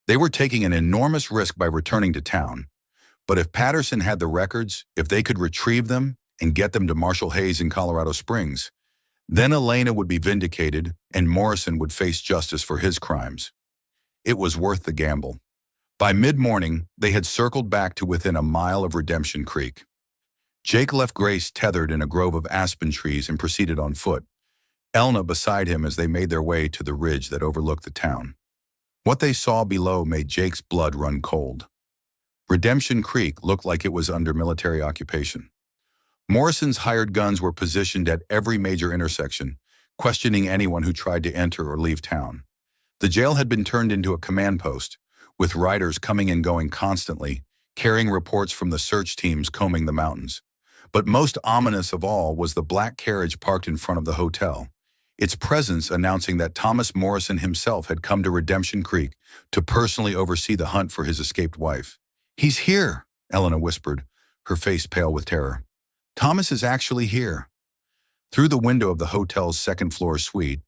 They were taking an enormous risk by returning to town, but if Patterson had the records, if they could retrieve them and get them to Marshal Hayes in Colorado Springs, then Elena would be vindicated and Morrison would face justice for his crimes. It was worth the gamble. By mid-morning, they had circled back to within a mile of Redemption Creek. Jake left Grace tethered in a grove of aspen trees and proceeded on foot, Elena beside him as they made their way to the ridge that overlooked the town. What they saw below made Jake's blood run cold. Redemption Creek looked like it was under military occupation. Morrison's hired guns were positioned at every major intersection, questioning anyone who tried to enter or leave town. The jail had been turned into a command post, with riders coming and going constantly, carrying reports from the search teams combing the mountains. But most ominous of all was the black carriage parked in front of the hotel, its presence announcing that Thomas Morrison himself had come to Redemption Creek to personally oversee the hunt for his escaped wife. "He's here," Elena whispered, her face pale with terror. "Thomas is actually here." Through the window of the hotel's second-floor suite,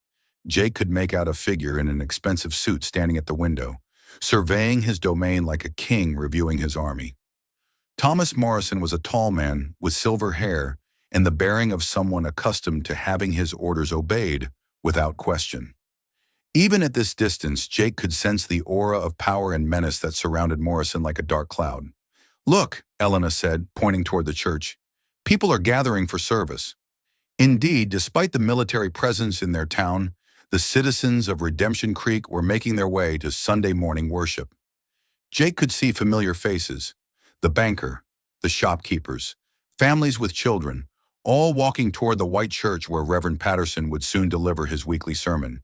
Jake could make out a figure in an expensive suit standing at the window, surveying his domain like a king reviewing his army. Thomas Morrison was a tall man with silver hair and the bearing of someone accustomed to having his orders obeyed without question. Even at this distance, Jake could sense the aura of power and menace that surrounded Morrison like a dark cloud. "Look," Elena said, pointing toward the church. "People are gathering for service." Indeed, despite the military presence in their town, the citizens of Redemption Creek were making their way to Sunday morning worship. Jake could see familiar faces, the banker, the shopkeepers, families with children, all walking toward the white church where Reverend Patterson would soon deliver his weekly sermon.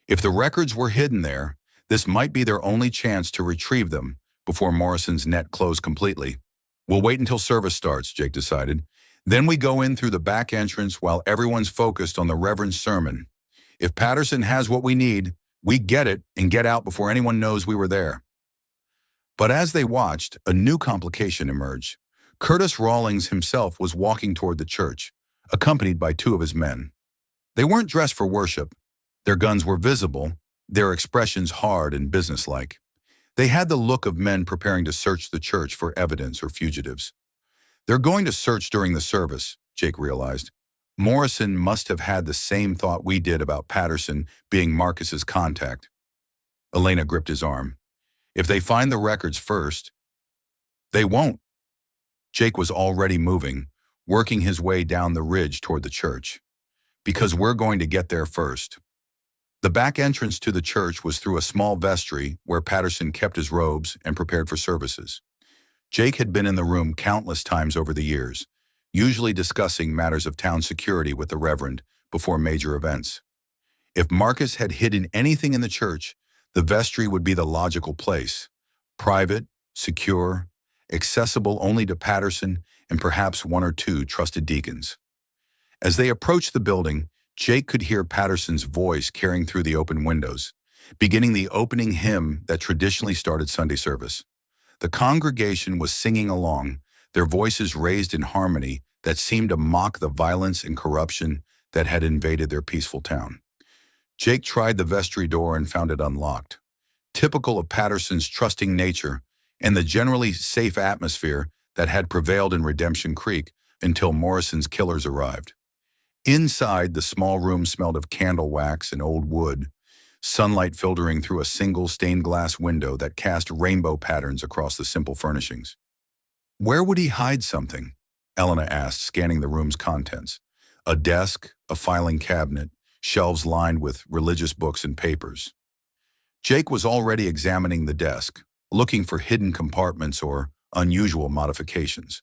If the records were hidden there, this might be their only chance to retrieve them before Morrison's net closed completely. "We'll wait until service starts," Jake decided. "Then we go in through the back entrance while everyone's focused on the Reverend's sermon. If Patterson has what we need, we get it and get out before anyone knows we were there." But as they watched, a new complication emerged. Curtis Rawlings himself was walking toward the church, accompanied by 2 of his men. They weren't dressed for worship. Their guns were visible, their expressions hard and businesslike. They had the look of men preparing to search the church for evidence or fugitives. "They're going to search during the service," Jake realized. Morrison must have had the same thought we did about Patterson being Marcus's contact. Elena gripped his arm. "If they find the records first..." "They won't." Jake was already moving, working his way down the ridge toward the church. "Because we're going to get there first." The back entrance to the church was through a small vestry where Patterson kept his robes and prepared for services. Jake had been in the room countless times over the years, usually discussing matters of town security with the Reverend before major events. If Marcus had hidden anything in the church, the vestry would be the logical place. Private, secure, accessible only to Patterson and perhaps one or two trusted deacons. As they approached the building, Jake could hear Patterson's voice carrying through the open windows, beginning the opening hymn that traditionally started Sunday service. The congregation was singing along, their voices raised in harmony that seemed to mock the violence and corruption that had invaded their peaceful town. Jake tried the vestry door and found it unlocked. Typical of Patterson's trusting nature and the generally safe atmosphere that had prevailed in Redemption Creek until Morrison's killers arrived. Inside, the small room smelled of candle wax and old wood, sunlight filtering through a single stained glass window that cast rainbow patterns across the simple furnishings. Where would he hide something? Elena asked, scanning the room's contents. A desk, a filing cabinet, shelves lined with religious books and papers. Jake was already examining the desk, looking for hidden compartments or unusual modifications.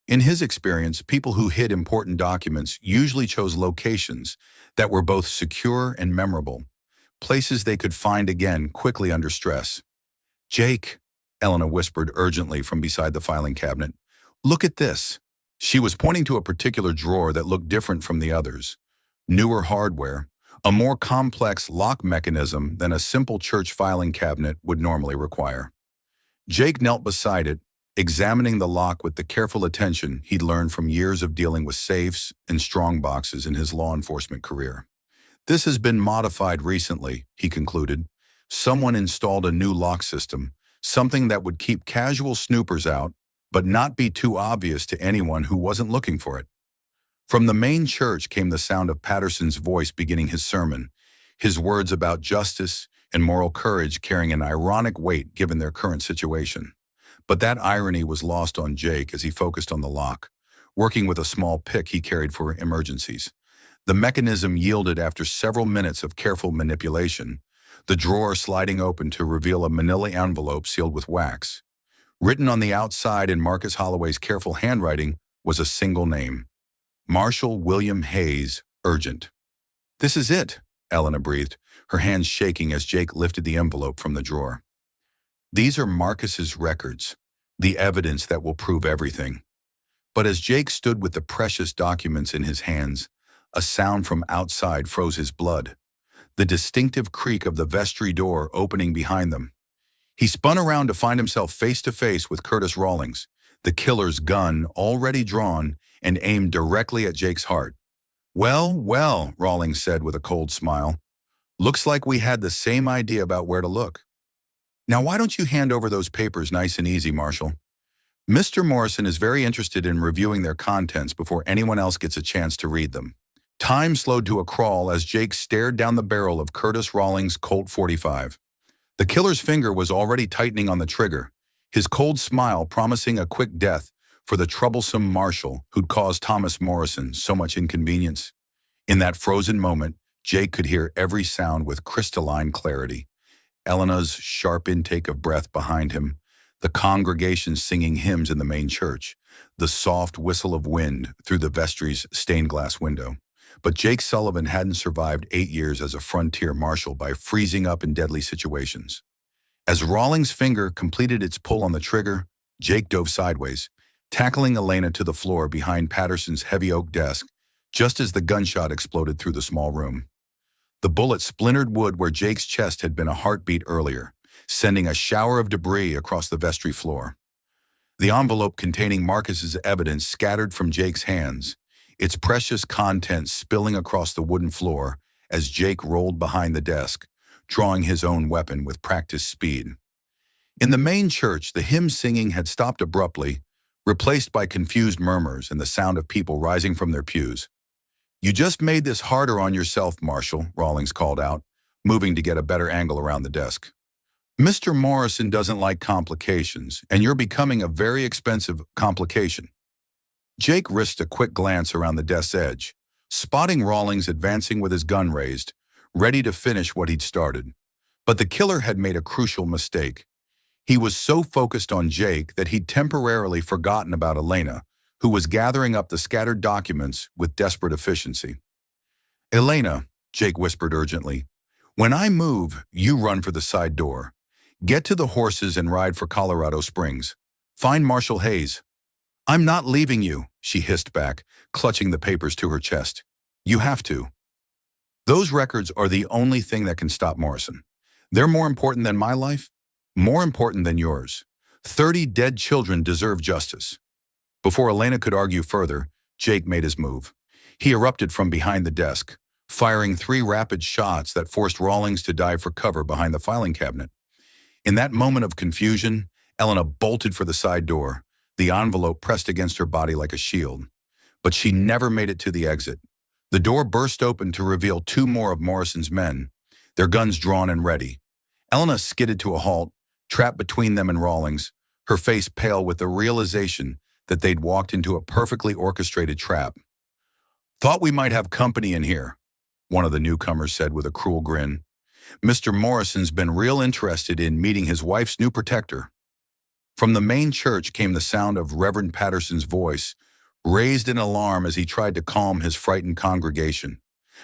In his experience, people who hid important documents usually chose locations that were both secure and memorable, places they could find again quickly under stress. "Jake," Elena whispered urgently from beside the filing cabinet, "look at this." She was pointing to a particular drawer that looked different from the others. Newer hardware, a more complex lock mechanism than a simple church filing cabinet would normally require. Jake knelt beside it, examining the lock with the careful attention he'd learned from years of dealing with safes and strong boxes in his law enforcement career. "This has been modified recently," he concluded. "Someone installed a new lock system, something that would keep casual snoopers out, but not be too obvious to anyone who wasn't looking for it." From the main church came the sound of Patterson's voice beginning his sermon, his words about justice and moral courage carrying an ironic weight given their current situation. But that irony was lost on Jake as he focused on the lock, working with a small pick he carried for emergencies. The mechanism yielded after several minutes of careful manipulation, the drawer sliding open to reveal a manila envelope sealed with wax. Written on the outside in Marcus Holloway's careful handwriting was a single name: Marshal William Hayes, urgent. "This is it," Elena breathed, her hands shaking as Jake lifted the envelope from the drawer. "These are Marcus's records, the evidence that will prove everything." But as Jake stood with the precious documents in his hands, a sound from outside froze his blood, the distinctive creak of the vestry door opening behind them. He spun around to find himself face to face with Curtis Rawlings, the killer's gun already drawn and aimed directly at Jake's heart. "Well, well," Rawlings said with a cold smile. "Looks like we had the same idea about where to look. Now why don't you hand over those papers nice and easy, Marshal? Mr. Morrison is very interested in reviewing their contents before anyone else gets a chance to read them." Time slowed to a crawl as Jake stared down the barrel of Curtis Rawlings' Colt .45. The killer's finger was already tightening on the trigger, his cold smile promising a quick death for the troublesome Marshal who'd caused Thomas Morrison so much inconvenience. In that frozen moment, Jake could hear every sound with crystalline clarity. Elena's sharp intake of breath behind him, the congregation singing hymns in the main church, the soft whistle of wind through the vestry's stained glass window. But Jake Sullivan hadn't survived 8 years as a frontier marshal by freezing up in deadly situations. As Rawlings' finger completed its pull on the trigger, Jake dove sideways, tackling Elena to the floor behind Patterson's heavy oak desk, just as the gunshot exploded through the small room. The bullet splintered wood where Jake's chest had been a heartbeat earlier, sending a shower of debris across the vestry floor. The envelope containing Marcus's evidence scattered from Jake's hands, its precious contents spilling across the wooden floor as Jake rolled behind the desk, drawing his own weapon with practiced speed. In the main church, the hymn singing had stopped abruptly, replaced by confused murmurs and the sound of people rising from their pews. "You just made this harder on yourself, Marshal," Rawlings called out, moving to get a better angle around the desk. "Mr. Morrison doesn't like complications, and you're becoming a very expensive complication." Jake risked a quick glance around the desk's edge, spotting Rawlings advancing with his gun raised, ready to finish what he'd started. But the killer had made a crucial mistake. He was so focused on Jake that he'd temporarily forgotten about Elena, who was gathering up the scattered documents with desperate efficiency. "Elena," Jake whispered urgently, "when I move, you run for the side door. Get to the horses and ride for Colorado Springs. Find Marshal Hayes." "I'm not leaving you," she hissed back, clutching the papers to her chest. "You have to. Those records are the only thing that can stop Morrison. They're more important than my life, more important than yours. 30 dead children deserve justice." Before Elena could argue further, Jake made his move. He erupted from behind the desk, firing 3 rapid shots that forced Rawlings to dive for cover behind the filing cabinet. In that moment of confusion, Elena bolted for the side door, the envelope pressed against her body like a shield. But she never made it to the exit. The door burst open to reveal 2 more of Morrison's men, their guns drawn and ready. Elena skidded to a halt, trapped between them and Rawlings, her face pale with the realization that they'd walked into a perfectly orchestrated trap. "Thought we might have company in here," one of the newcomers said with a cruel grin. "Mr. Morrison's been real interested in meeting his wife's new protector." From the main church came the sound of Reverend Patterson's voice, raised in alarm as he tried to calm his frightened congregation.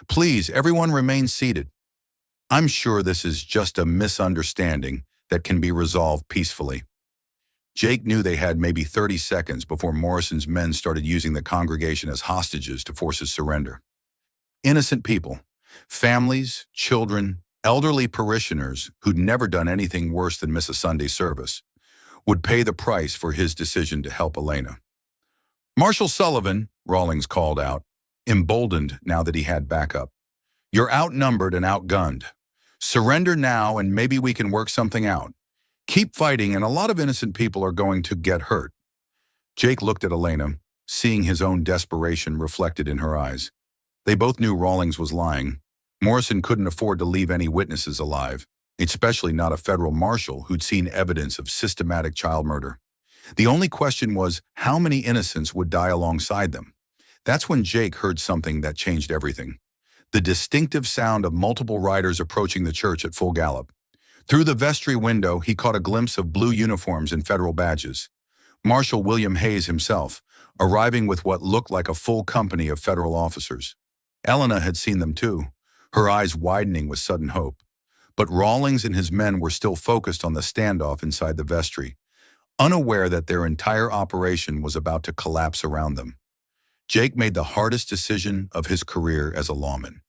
"Please, everyone remain seated. I'm sure this is just a misunderstanding that can be resolved peacefully." Jake knew they had maybe 30 seconds before Morrison's men started using the congregation as hostages to force his surrender. Innocent people, families, children, elderly parishioners who'd never done anything worse than miss a Sunday service, would pay the price for his decision to help Elena. "Marshal Sullivan," Rawlings called out, emboldened now that he had backup. "You're outnumbered and outgunned. Surrender now and maybe we can work something out. Keep fighting and a lot of innocent people are going to get hurt." Jake looked at Elena, seeing his own desperation reflected in her eyes. They both knew Rawlings was lying. Morrison couldn't afford to leave any witnesses alive, especially not a federal marshal who'd seen evidence of systematic child murder. The only question was how many innocents would die alongside them. That's when Jake heard something that changed everything. The distinctive sound of multiple riders approaching the church at full gallop. Through the vestry window, he caught a glimpse of blue uniforms and federal badges. Marshal William Hayes himself, arriving with what looked like a full company of federal officers. Elena had seen them too, her eyes widening with sudden hope. But Rawlings and his men were still focused on the standoff inside the vestry, unaware that their entire operation was about to collapse around them. Jake made the hardest decision of his career as a lawman.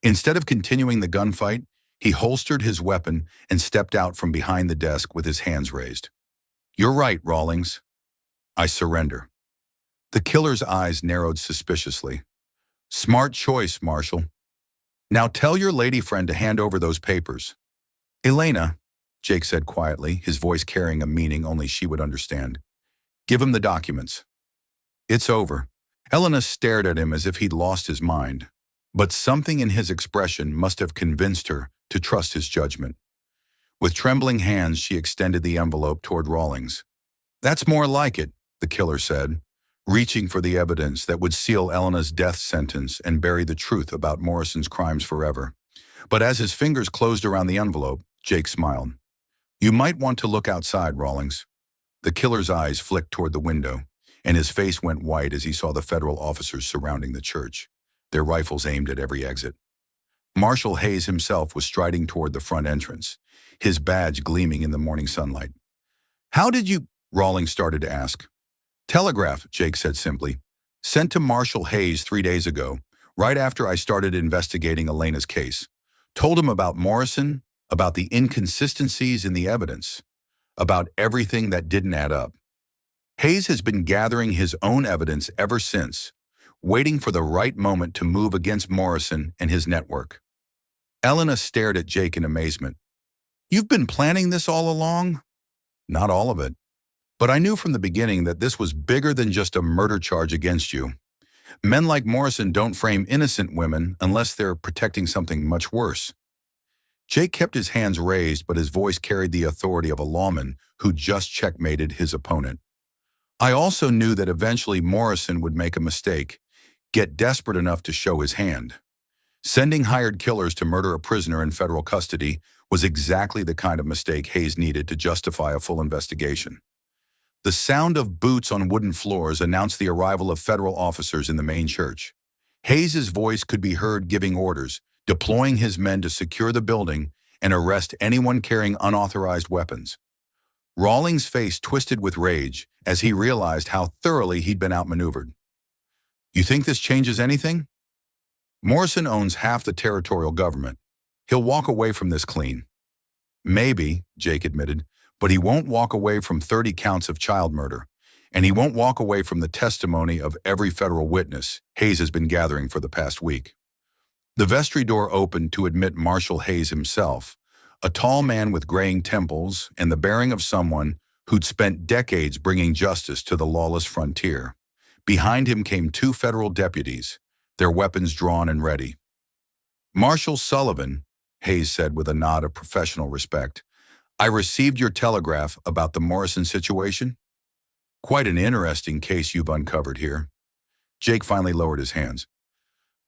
Instead of continuing the gunfight, he holstered his weapon and stepped out from behind the desk with his hands raised. "You're right, Rawlings. I surrender." The killer's eyes narrowed suspiciously. "Smart choice, Marshal. Now tell your lady friend to hand over those papers." "Elena," Jake said quietly, his voice carrying a meaning only she would understand. "Give him the documents." "It's over." Elena stared at him as if he'd lost his mind, but something in his expression must have convinced her to trust his judgment. With trembling hands, she extended the envelope toward Rawlings. "That's more like it," the killer said, reaching for the evidence that would seal Elena's death sentence and bury the truth about Morrison's crimes forever. But as his fingers closed around the envelope, Jake smiled. "You might want to look outside, Rawlings." The killer's eyes flicked toward the window, and his face went white as he saw the federal officers surrounding the church, their rifles aimed at every exit. Marshal Hayes himself was striding toward the front entrance, his badge gleaming in the morning sunlight. "How did you—" Rawlings started to ask. "Telegraph," Jake said simply. "Sent to Marshal Hayes 3 days ago, right after I started investigating Elena's case. Told him about Morrison, about the inconsistencies in the evidence, about everything that didn't add up. Hayes has been gathering his own evidence ever since, waiting for the right moment to move against Morrison and his network." Elena stared at Jake in amazement. "You've been planning this all along?" "Not all of it. But I knew from the beginning that this was bigger than just a murder charge against you. Men like Morrison don't frame innocent women unless they're protecting something much worse." Jake kept his hands raised, but his voice carried the authority of a lawman who just checkmated his opponent. "I also knew that eventually Morrison would make a mistake, get desperate enough to show his hand. Sending hired killers to murder a prisoner in federal custody was exactly the kind of mistake Hayes needed to justify a full investigation. The sound of boots on wooden floors announced the arrival of federal officers in the main church. Hayes's voice could be heard giving orders, deploying his men to secure the building and arrest anyone carrying unauthorized weapons. Rawlings' face twisted with rage as he realized how thoroughly he'd been outmaneuvered. "You think this changes anything? Morrison owns half the territorial government. He'll walk away from this clean." "Maybe," Jake admitted, "but he won't walk away from 30 counts of child murder, and he won't walk away from the testimony of every federal witness Hayes has been gathering for the past week." The vestry door opened to admit Marshal Hayes himself, a tall man with graying temples and the bearing of someone who'd spent decades bringing justice to the lawless frontier. Behind him came 2 federal deputies, their weapons drawn and ready. "Marshal Sullivan," Hayes said with a nod of professional respect, "I received your telegraph about the Morrison situation. Quite an interesting case you've uncovered here." Jake finally lowered his hands.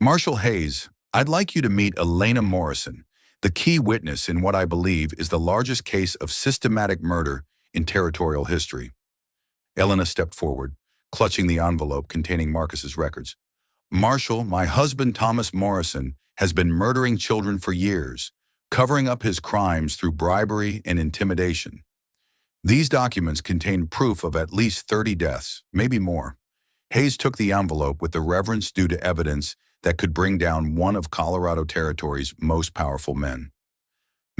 "Marshal Hayes, I'd like you to meet Elena Morrison, the key witness in what I believe is the largest case of systematic murder in territorial history." Elena stepped forward, clutching the envelope containing Marcus's records. "Marshal, my husband Thomas Morrison has been murdering children for years, covering up his crimes through bribery and intimidation. These documents contain proof of at least 30 deaths, maybe more." Hayes took the envelope with the reverence due to evidence that could bring down one of Colorado Territory's most powerful men.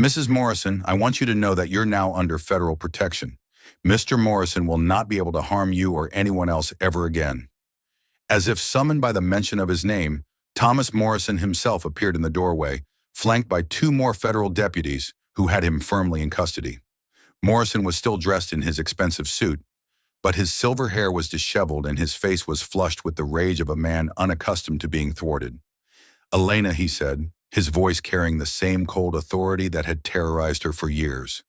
"Mrs. Morrison, I want you to know that you're now under federal protection. Mr. Morrison will not be able to harm you or anyone else ever again." As if summoned by the mention of his name, Thomas Morrison himself appeared in the doorway, flanked by 2 more federal deputies who had him firmly in custody. Morrison was still dressed in his expensive suit, but his silver hair was disheveled and his face was flushed with the rage of a man unaccustomed to being thwarted. "Elena," he said, his voice carrying the same cold authority that had terrorized her for years,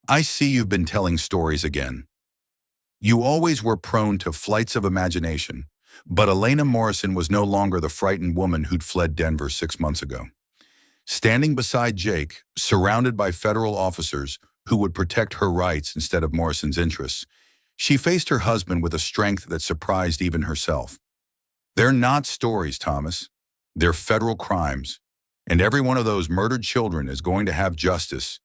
"I see you've been telling stories again. You always were prone to flights of imagination, but Elena Morrison was no longer the frightened woman who'd fled Denver 6 months ago." Standing beside Jake, surrounded by federal officers who would protect her rights instead of Morrison's interests, she faced her husband with a strength that surprised even herself. "They're not stories, Thomas. They're federal crimes, and every one of those murdered children is going to have justice,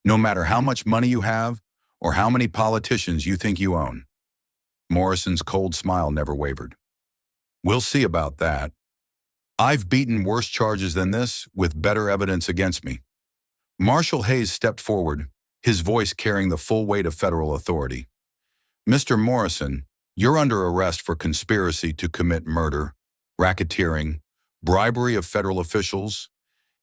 no matter how much money you have or how many politicians you think you own." Morrison's cold smile never wavered. "We'll see about that. I've beaten worse charges than this with better evidence against me." Marshal Hayes stepped forward, his voice carrying the full weight of federal authority. "Mr. Morrison, you're under arrest for conspiracy to commit murder, racketeering, bribery of federal officials,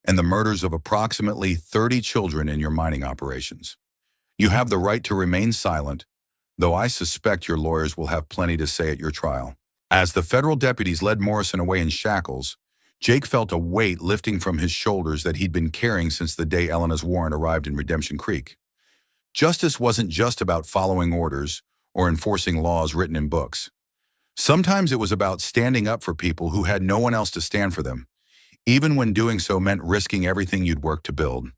and the murders of approximately 30 children in your mining operations. You have the right to remain silent, though I suspect your lawyers will have plenty to say at your trial." As the federal deputies led Morrison away in shackles, Jake felt a weight lifting from his shoulders that he'd been carrying since the day Elena's warrant arrived in Redemption Creek. Justice wasn't just about following orders or enforcing laws written in books. Sometimes it was about standing up for people who had no one else to stand for them, even when doing so meant risking everything you'd worked to build.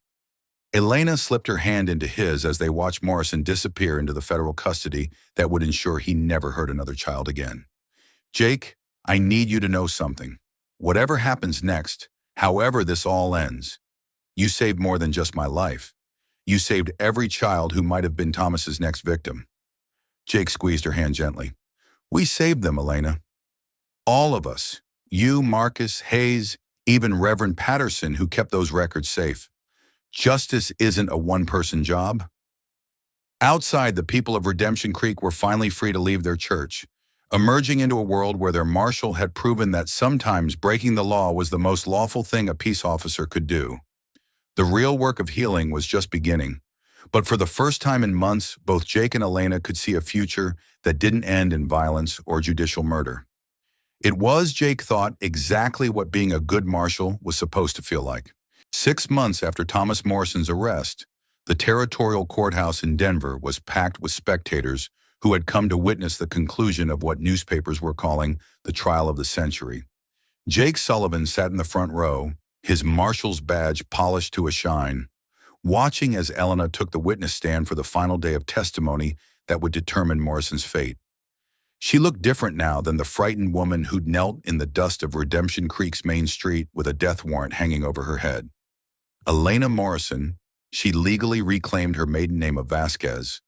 Elena slipped her hand into his as they watched Morrison disappear into the federal custody that would ensure he never hurt another child again. "Jake, I need you to know something. Whatever happens next, however this all ends, you saved more than just my life. You saved every child who might have been Thomas's next victim." Jake squeezed her hand gently. "We saved them, Elena. All of us. You, Marcus, Hayes, even Reverend Patterson, who kept those records safe. Justice isn't a one-person job." Outside, the people of Redemption Creek were finally free to leave their church, emerging into a world where their marshal had proven that sometimes breaking the law was the most lawful thing a peace officer could do. The real work of healing was just beginning, but for the first time in months, both Jake and Elena could see a future that didn't end in violence or judicial murder. It was, Jake thought, exactly what being a good marshal was supposed to feel like. 6 months after Thomas Morrison's arrest, the territorial courthouse in Denver was packed with spectators who had come to witness the conclusion of what newspapers were calling the trial of the century. Jake Sullivan sat in the front row, his marshal's badge polished to a shine, watching as Elena took the witness stand for the final day of testimony that would determine Morrison's fate. She looked different now than the frightened woman who'd knelt in the dust of Redemption Creek's main street with a death warrant hanging over her head. Elena Morrison, she legally reclaimed her maiden name of Vasquez,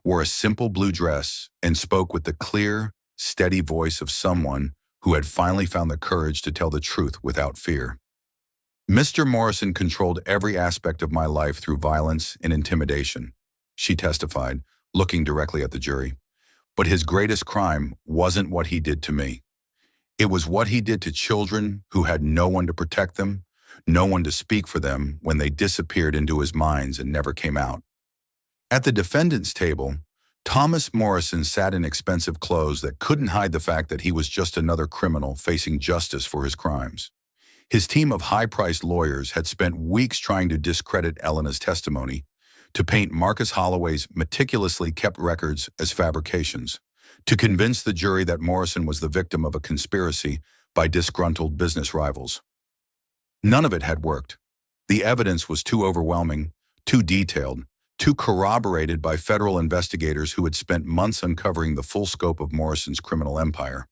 wore a simple blue dress and spoke with the clear, steady voice of someone who had finally found the courage to tell the truth without fear. Mr. Morrison controlled every aspect of my life through violence and intimidation, she testified, looking directly at the jury. But his greatest crime wasn't what he did to me. It was what he did to children who had no one to protect them, no one to speak for them when they disappeared into his minds and never came out. At the defendant's table, Thomas Morrison sat in expensive clothes that couldn't hide the fact that he was just another criminal facing justice for his crimes. His team of high-priced lawyers had spent weeks trying to discredit Elena's testimony, to paint Marcus Holloway's meticulously kept records as fabrications, to convince the jury that Morrison was the victim of a conspiracy by disgruntled business rivals. None of it had worked. The evidence was too overwhelming, too detailed, too corroborated by federal investigators who had spent months uncovering the full scope of Morrison's criminal empire.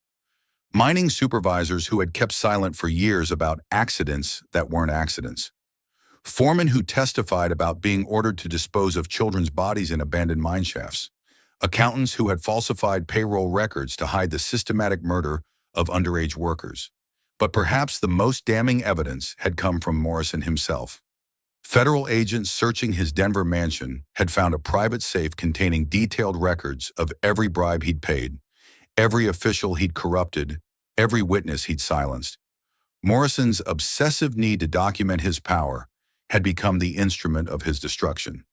Mining supervisors who had kept silent for years about accidents that weren't accidents. Foremen who testified about being ordered to dispose of children's bodies in abandoned mine shafts. Accountants who had falsified payroll records to hide the systematic murder of underage workers. But perhaps the most damning evidence had come from Morrison himself. Federal agents searching his Denver mansion had found a private safe containing detailed records of every bribe he'd paid, every official he'd corrupted, every witness he'd silenced. Morrison's obsessive need to document his power had become the instrument of his destruction.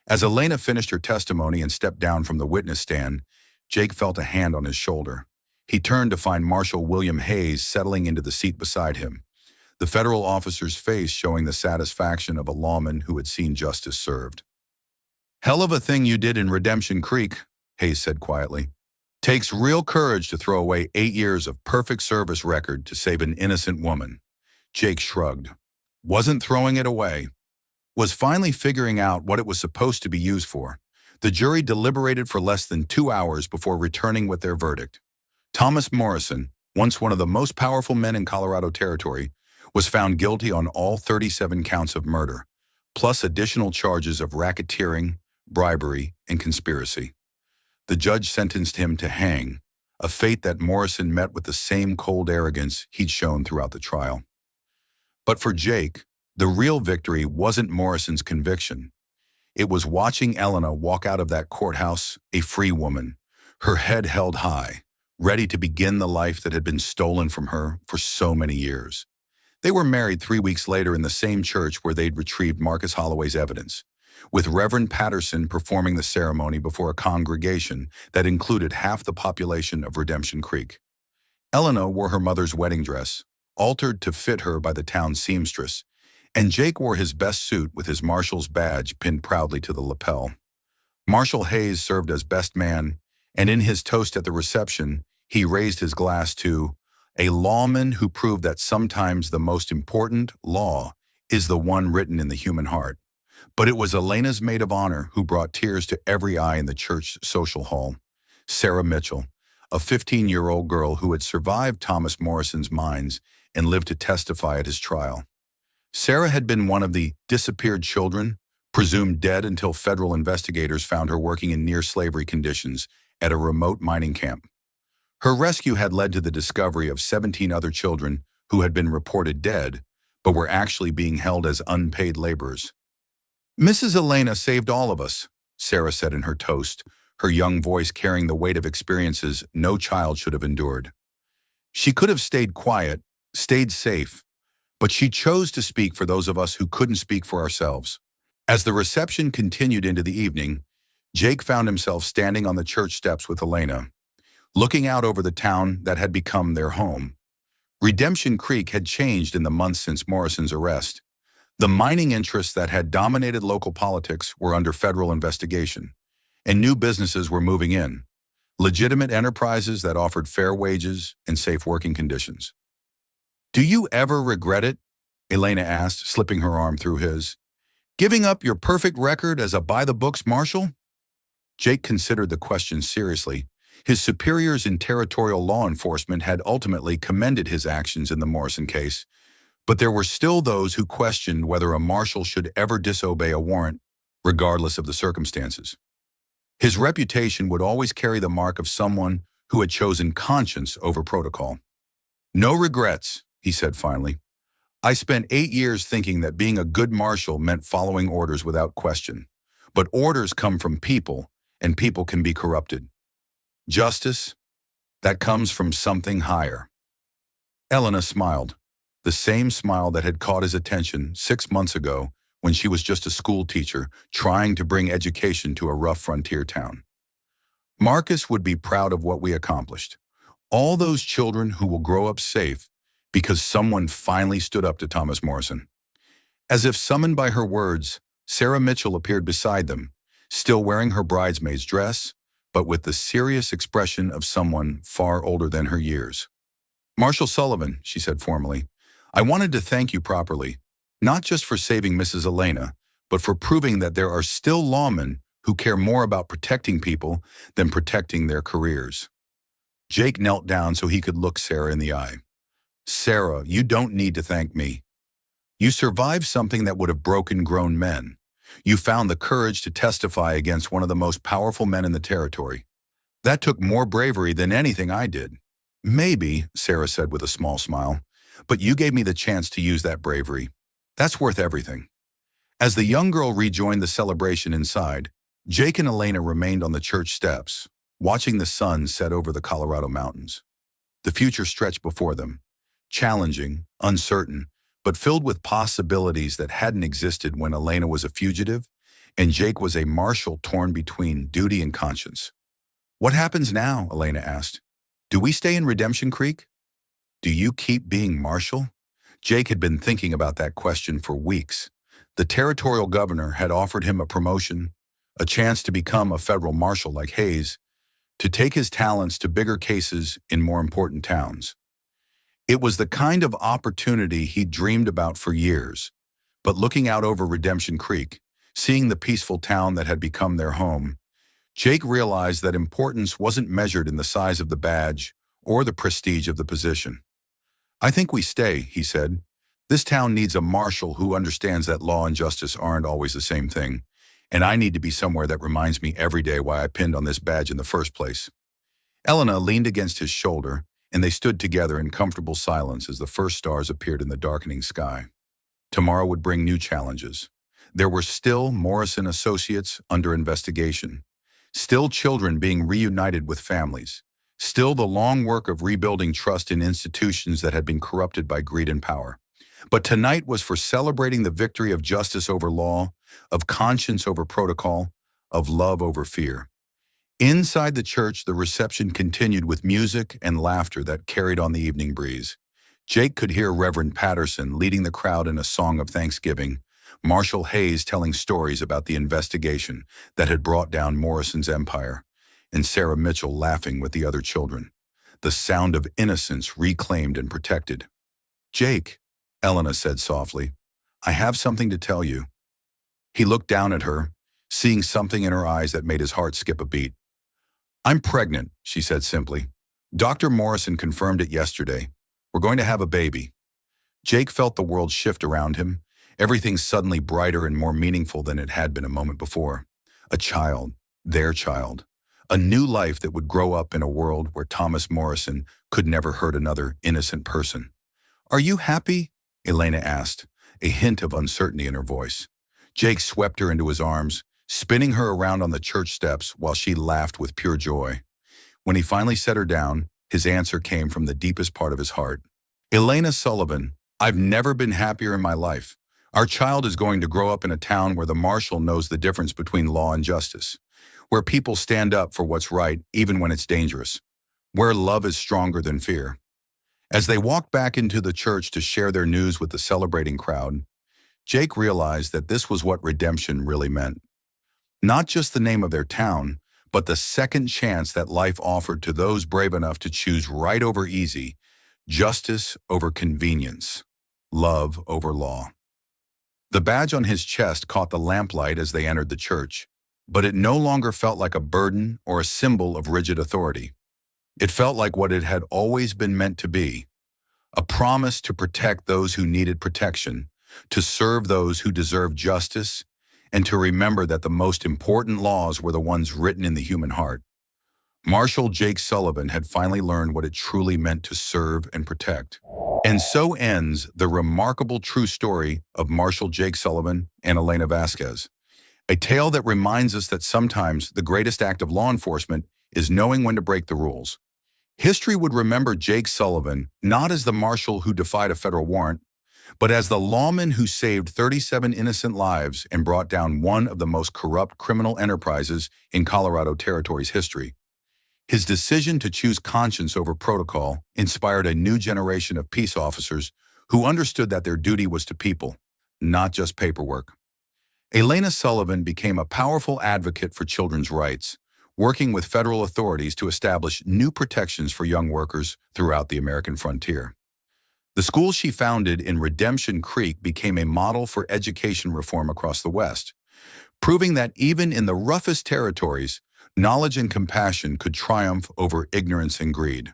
As Elena finished her testimony and stepped down from the witness stand, Jake felt a hand on his shoulder. He turned to find Marshal William Hayes settling into the seat beside him, the federal officer's face showing the satisfaction of a lawman who had seen justice served. "Hell of a thing you did in Redemption Creek," Hayes said quietly. "Takes real courage to throw away 8 years of perfect service record to save an innocent woman." Jake shrugged. Wasn't throwing it away. Was finally figuring out what it was supposed to be used for. The jury deliberated for less than 2 hours before returning with their verdict. Thomas Morrison, once one of the most powerful men in Colorado Territory, was found guilty on all 37 counts of murder, plus additional charges of racketeering, bribery, and conspiracy. The judge sentenced him to hang, a fate that Morrison met with the same cold arrogance he'd shown throughout the trial. But for Jake, the real victory wasn't Morrison's conviction. It was watching Elena walk out of that courthouse, a free woman, her head held high, ready to begin the life that had been stolen from her for so many years. They were married 3 weeks later in the same church where they'd retrieved Marcus Holloway's evidence, with Reverend Patterson performing the ceremony before a congregation that included half the population of Redemption Creek. Elena wore her mother's wedding dress, altered to fit her by the town seamstress, and Jake wore his best suit with his Marshal's badge pinned proudly to the lapel. Marshal Hayes served as best man, and in his toast at the reception, he raised his glass to a lawman who proved that sometimes the most important law is the one written in the human heart. But it was Elena's maid of honor who brought tears to every eye in the church social hall, Sarah Mitchell, a 15-year-old girl who had survived Thomas Morrison's mines and lived to testify at his trial. Sarah had been one of the disappeared children, presumed dead until federal investigators found her working in near-slavery conditions at a remote mining camp. Her rescue had led to the discovery of 17 other children who had been reported dead, but were actually being held as unpaid laborers. "Mrs. Elena saved all of us," Sarah said in her toast, her young voice carrying the weight of experiences no child should have endured. She could have stayed quiet, stayed safe, but she chose to speak for those of us who couldn't speak for ourselves. As the reception continued into the evening, Jake found himself standing on the church steps with Elena, looking out over the town that had become their home. Redemption Creek had changed in the months since Morrison's arrest. The mining interests that had dominated local politics were under federal investigation, and new businesses were moving in, legitimate enterprises that offered fair wages and safe working conditions. Do you ever regret it? Elena asked, slipping her arm through his. Giving up your perfect record as a by-the-books marshal? Jake considered the question seriously. His superiors in territorial law enforcement had ultimately commended his actions in the Morrison case, but there were still those who questioned whether a marshal should ever disobey a warrant, regardless of the circumstances. His reputation would always carry the mark of someone who had chosen conscience over protocol. No regrets, he said finally. I spent 8 years thinking that being a good marshal meant following orders without question. But orders come from people, and people can be corrupted. Justice, that comes from something higher. Elena smiled, the same smile that had caught his attention 6 months ago when she was just a school teacher trying to bring education to a rough frontier town. Marcus would be proud of what we accomplished. All those children who will grow up safe because someone finally stood up to Thomas Morrison. As if summoned by her words, Sarah Mitchell appeared beside them, still wearing her bridesmaid's dress, but with the serious expression of someone far older than her years. Marshal Sullivan, she said formally, I wanted to thank you properly, not just for saving Mrs. Elena, but for proving that there are still lawmen who care more about protecting people than protecting their careers. Jake knelt down so he could look Sarah in the eye. Sarah, you don't need to thank me. You survived something that would have broken grown men. You found the courage to testify against one of the most powerful men in the territory. That took more bravery than anything I did. Maybe, Sarah said with a small smile, but you gave me the chance to use that bravery. That's worth everything. As the young girl rejoined the celebration inside, Jake and Elena remained on the church steps, watching the sun set over the Colorado mountains. The future stretched before them, challenging, uncertain, but filled with possibilities that hadn't existed when Elena was a fugitive and Jake was a marshal torn between duty and conscience. What happens now? Elena asked. Do we stay in Redemption Creek? Do you keep being marshal? Jake had been thinking about that question for weeks. The territorial governor had offered him a promotion, a chance to become a federal marshal like Hayes, to take his talents to bigger cases in more important towns. It was the kind of opportunity he'd dreamed about for years, but looking out over Redemption Creek, seeing the peaceful town that had become their home, Jake realized that importance wasn't measured in the size of the badge or the prestige of the position. I think we stay, he said. This town needs a marshal who understands that law and justice aren't always the same thing, and I need to be somewhere that reminds me every day why I pinned on this badge in the first place. Elena leaned against his shoulder, and they stood together in comfortable silence as the first stars appeared in the darkening sky. Tomorrow would bring new challenges. There were still Morrison associates under investigation, still children being reunited with families, still the long work of rebuilding trust in institutions that had been corrupted by greed and power. But tonight was for celebrating the victory of justice over law, of conscience over protocol, of love over fear. Inside the church, the reception continued with music and laughter that carried on the evening breeze. Jake could hear Reverend Patterson leading the crowd in a song of thanksgiving, Marshal Hayes telling stories about the investigation that had brought down Morrison's empire, and Sarah Mitchell laughing with the other children. The sound of innocence reclaimed and protected. Jake, Elena said softly, I have something to tell you. He looked down at her, seeing something in her eyes that made his heart skip a beat. I'm pregnant, she said simply. Dr. Morrison confirmed it yesterday. We're going to have a baby. Jake felt the world shift around him, everything suddenly brighter and more meaningful than it had been a moment before. A child, their child. A new life that would grow up in a world where Thomas Morrison could never hurt another innocent person. Are you happy? Elena asked, a hint of uncertainty in her voice. Jake swept her into his arms, spinning her around on the church steps while she laughed with pure joy. When he finally set her down, his answer came from the deepest part of his heart. Elena Sullivan, I've never been happier in my life. Our child is going to grow up in a town where the marshal knows the difference between law and justice, where people stand up for what's right even when it's dangerous, where love is stronger than fear. As they walked back into the church to share their news with the celebrating crowd, Jake realized that this was what redemption really meant. Not just the name of their town, but the second chance that life offered to those brave enough to choose right over easy, Justice over convenience. Love over law. The badge on his chest caught the lamplight as they entered the church, but it no longer felt like a burden or a symbol of rigid authority. It felt like what it had always been meant to be, a promise to protect those who needed protection, to serve those who deserved justice, and to remember that the most important laws were the ones written in the human heart. Marshal Jake Sullivan had finally learned what it truly meant to serve and protect. And so ends the remarkable true story of Marshal Jake Sullivan and Elena Vasquez, a tale that reminds us that sometimes the greatest act of law enforcement is knowing when to break the rules. History would remember Jake Sullivan not as the marshal who defied a federal warrant, but as the lawman who saved 37 innocent lives and brought down one of the most corrupt criminal enterprises in Colorado Territory's history. His decision to choose conscience over protocol inspired a new generation of peace officers who understood that their duty was to people, not just paperwork. Elena Sullivan became a powerful advocate for children's rights, working with federal authorities to establish new protections for young workers throughout the American frontier. The school she founded in Redemption Creek became a model for education reform across the West, proving that even in the roughest territories, knowledge and compassion could triumph over ignorance and greed.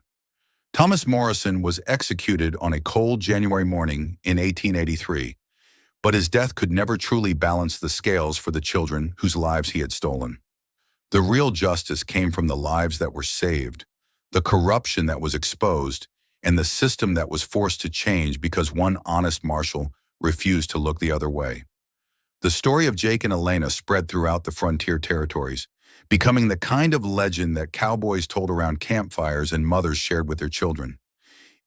Thomas Morrison was executed on a cold January morning in 1883, but his death could never truly balance the scales for the children whose lives he had stolen. The real justice came from the lives that were saved, the corruption that was exposed, and the system that was forced to change because one honest marshal refused to look the other way. The story of Jake and Elena spread throughout the frontier territories, becoming the kind of legend that cowboys told around campfires and mothers shared with their children.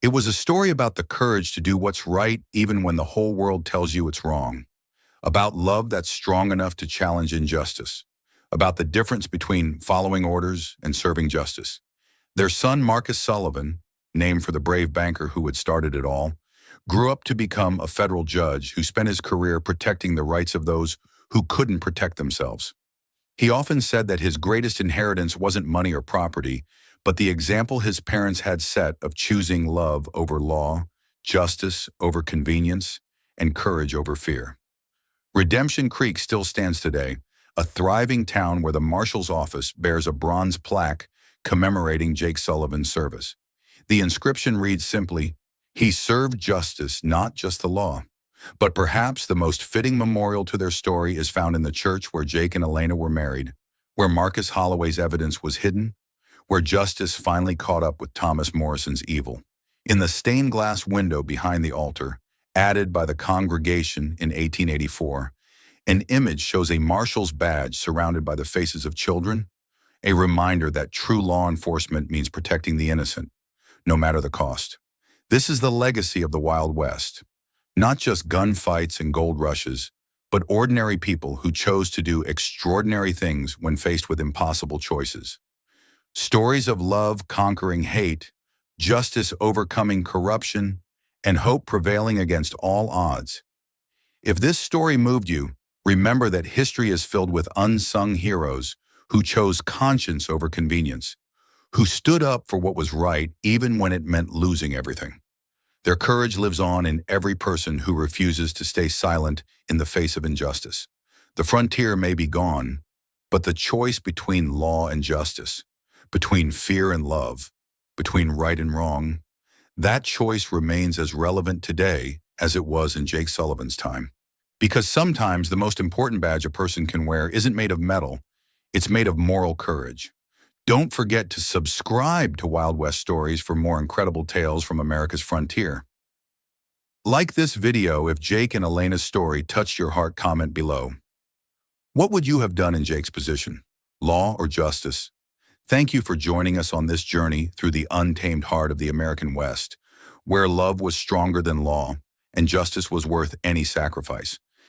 It was a story about the courage to do what's right even when the whole world tells you it's wrong, about love that's strong enough to challenge injustice, about the difference between following orders and serving justice. Their son, Marcus Sullivan, named for the brave banker who had started it all, grew up to become a federal judge who spent his career protecting the rights of those who couldn't protect themselves. He often said that his greatest inheritance wasn't money or property, but the example his parents had set of choosing love over law, justice over convenience, and courage over fear. Redemption Creek still stands today, a thriving town where the marshal's office bears a bronze plaque commemorating Jake Sullivan's service. The inscription reads simply, "He served justice, not just the law." But perhaps the most fitting memorial to their story is found in the church where Jake and Elena were married, where Marcus Holloway's evidence was hidden, where justice finally caught up with Thomas Morrison's evil. In the stained glass window behind the altar, added by the congregation in 1884, an image shows a marshal's badge surrounded by the faces of children, a reminder that true law enforcement means protecting the innocent, no matter the cost. This is the legacy of the Wild West. Not just gunfights and gold rushes, but ordinary people who chose to do extraordinary things when faced with impossible choices. Stories of love conquering hate, justice overcoming corruption, and hope prevailing against all odds. If this story moved you, remember that history is filled with unsung heroes who chose conscience over convenience, who stood up for what was right even when it meant losing everything. Their courage lives on in every person who refuses to stay silent in the face of injustice. The frontier may be gone, but the choice between law and justice, between fear and love, between right and wrong, that choice remains as relevant today as it was in Jake Sullivan's time. Because sometimes the most important badge a person can wear isn't made of metal, it's made of moral courage. Don't forget to subscribe to Wild West Stories for more incredible tales from America's frontier. Like this video if Jake and Elena's story touched your heart. Comment below. What would you have done in Jake's position? Law or justice? Thank you for joining us on this journey through the untamed heart of the American West, where love was stronger than law and justice was worth any sacrifice.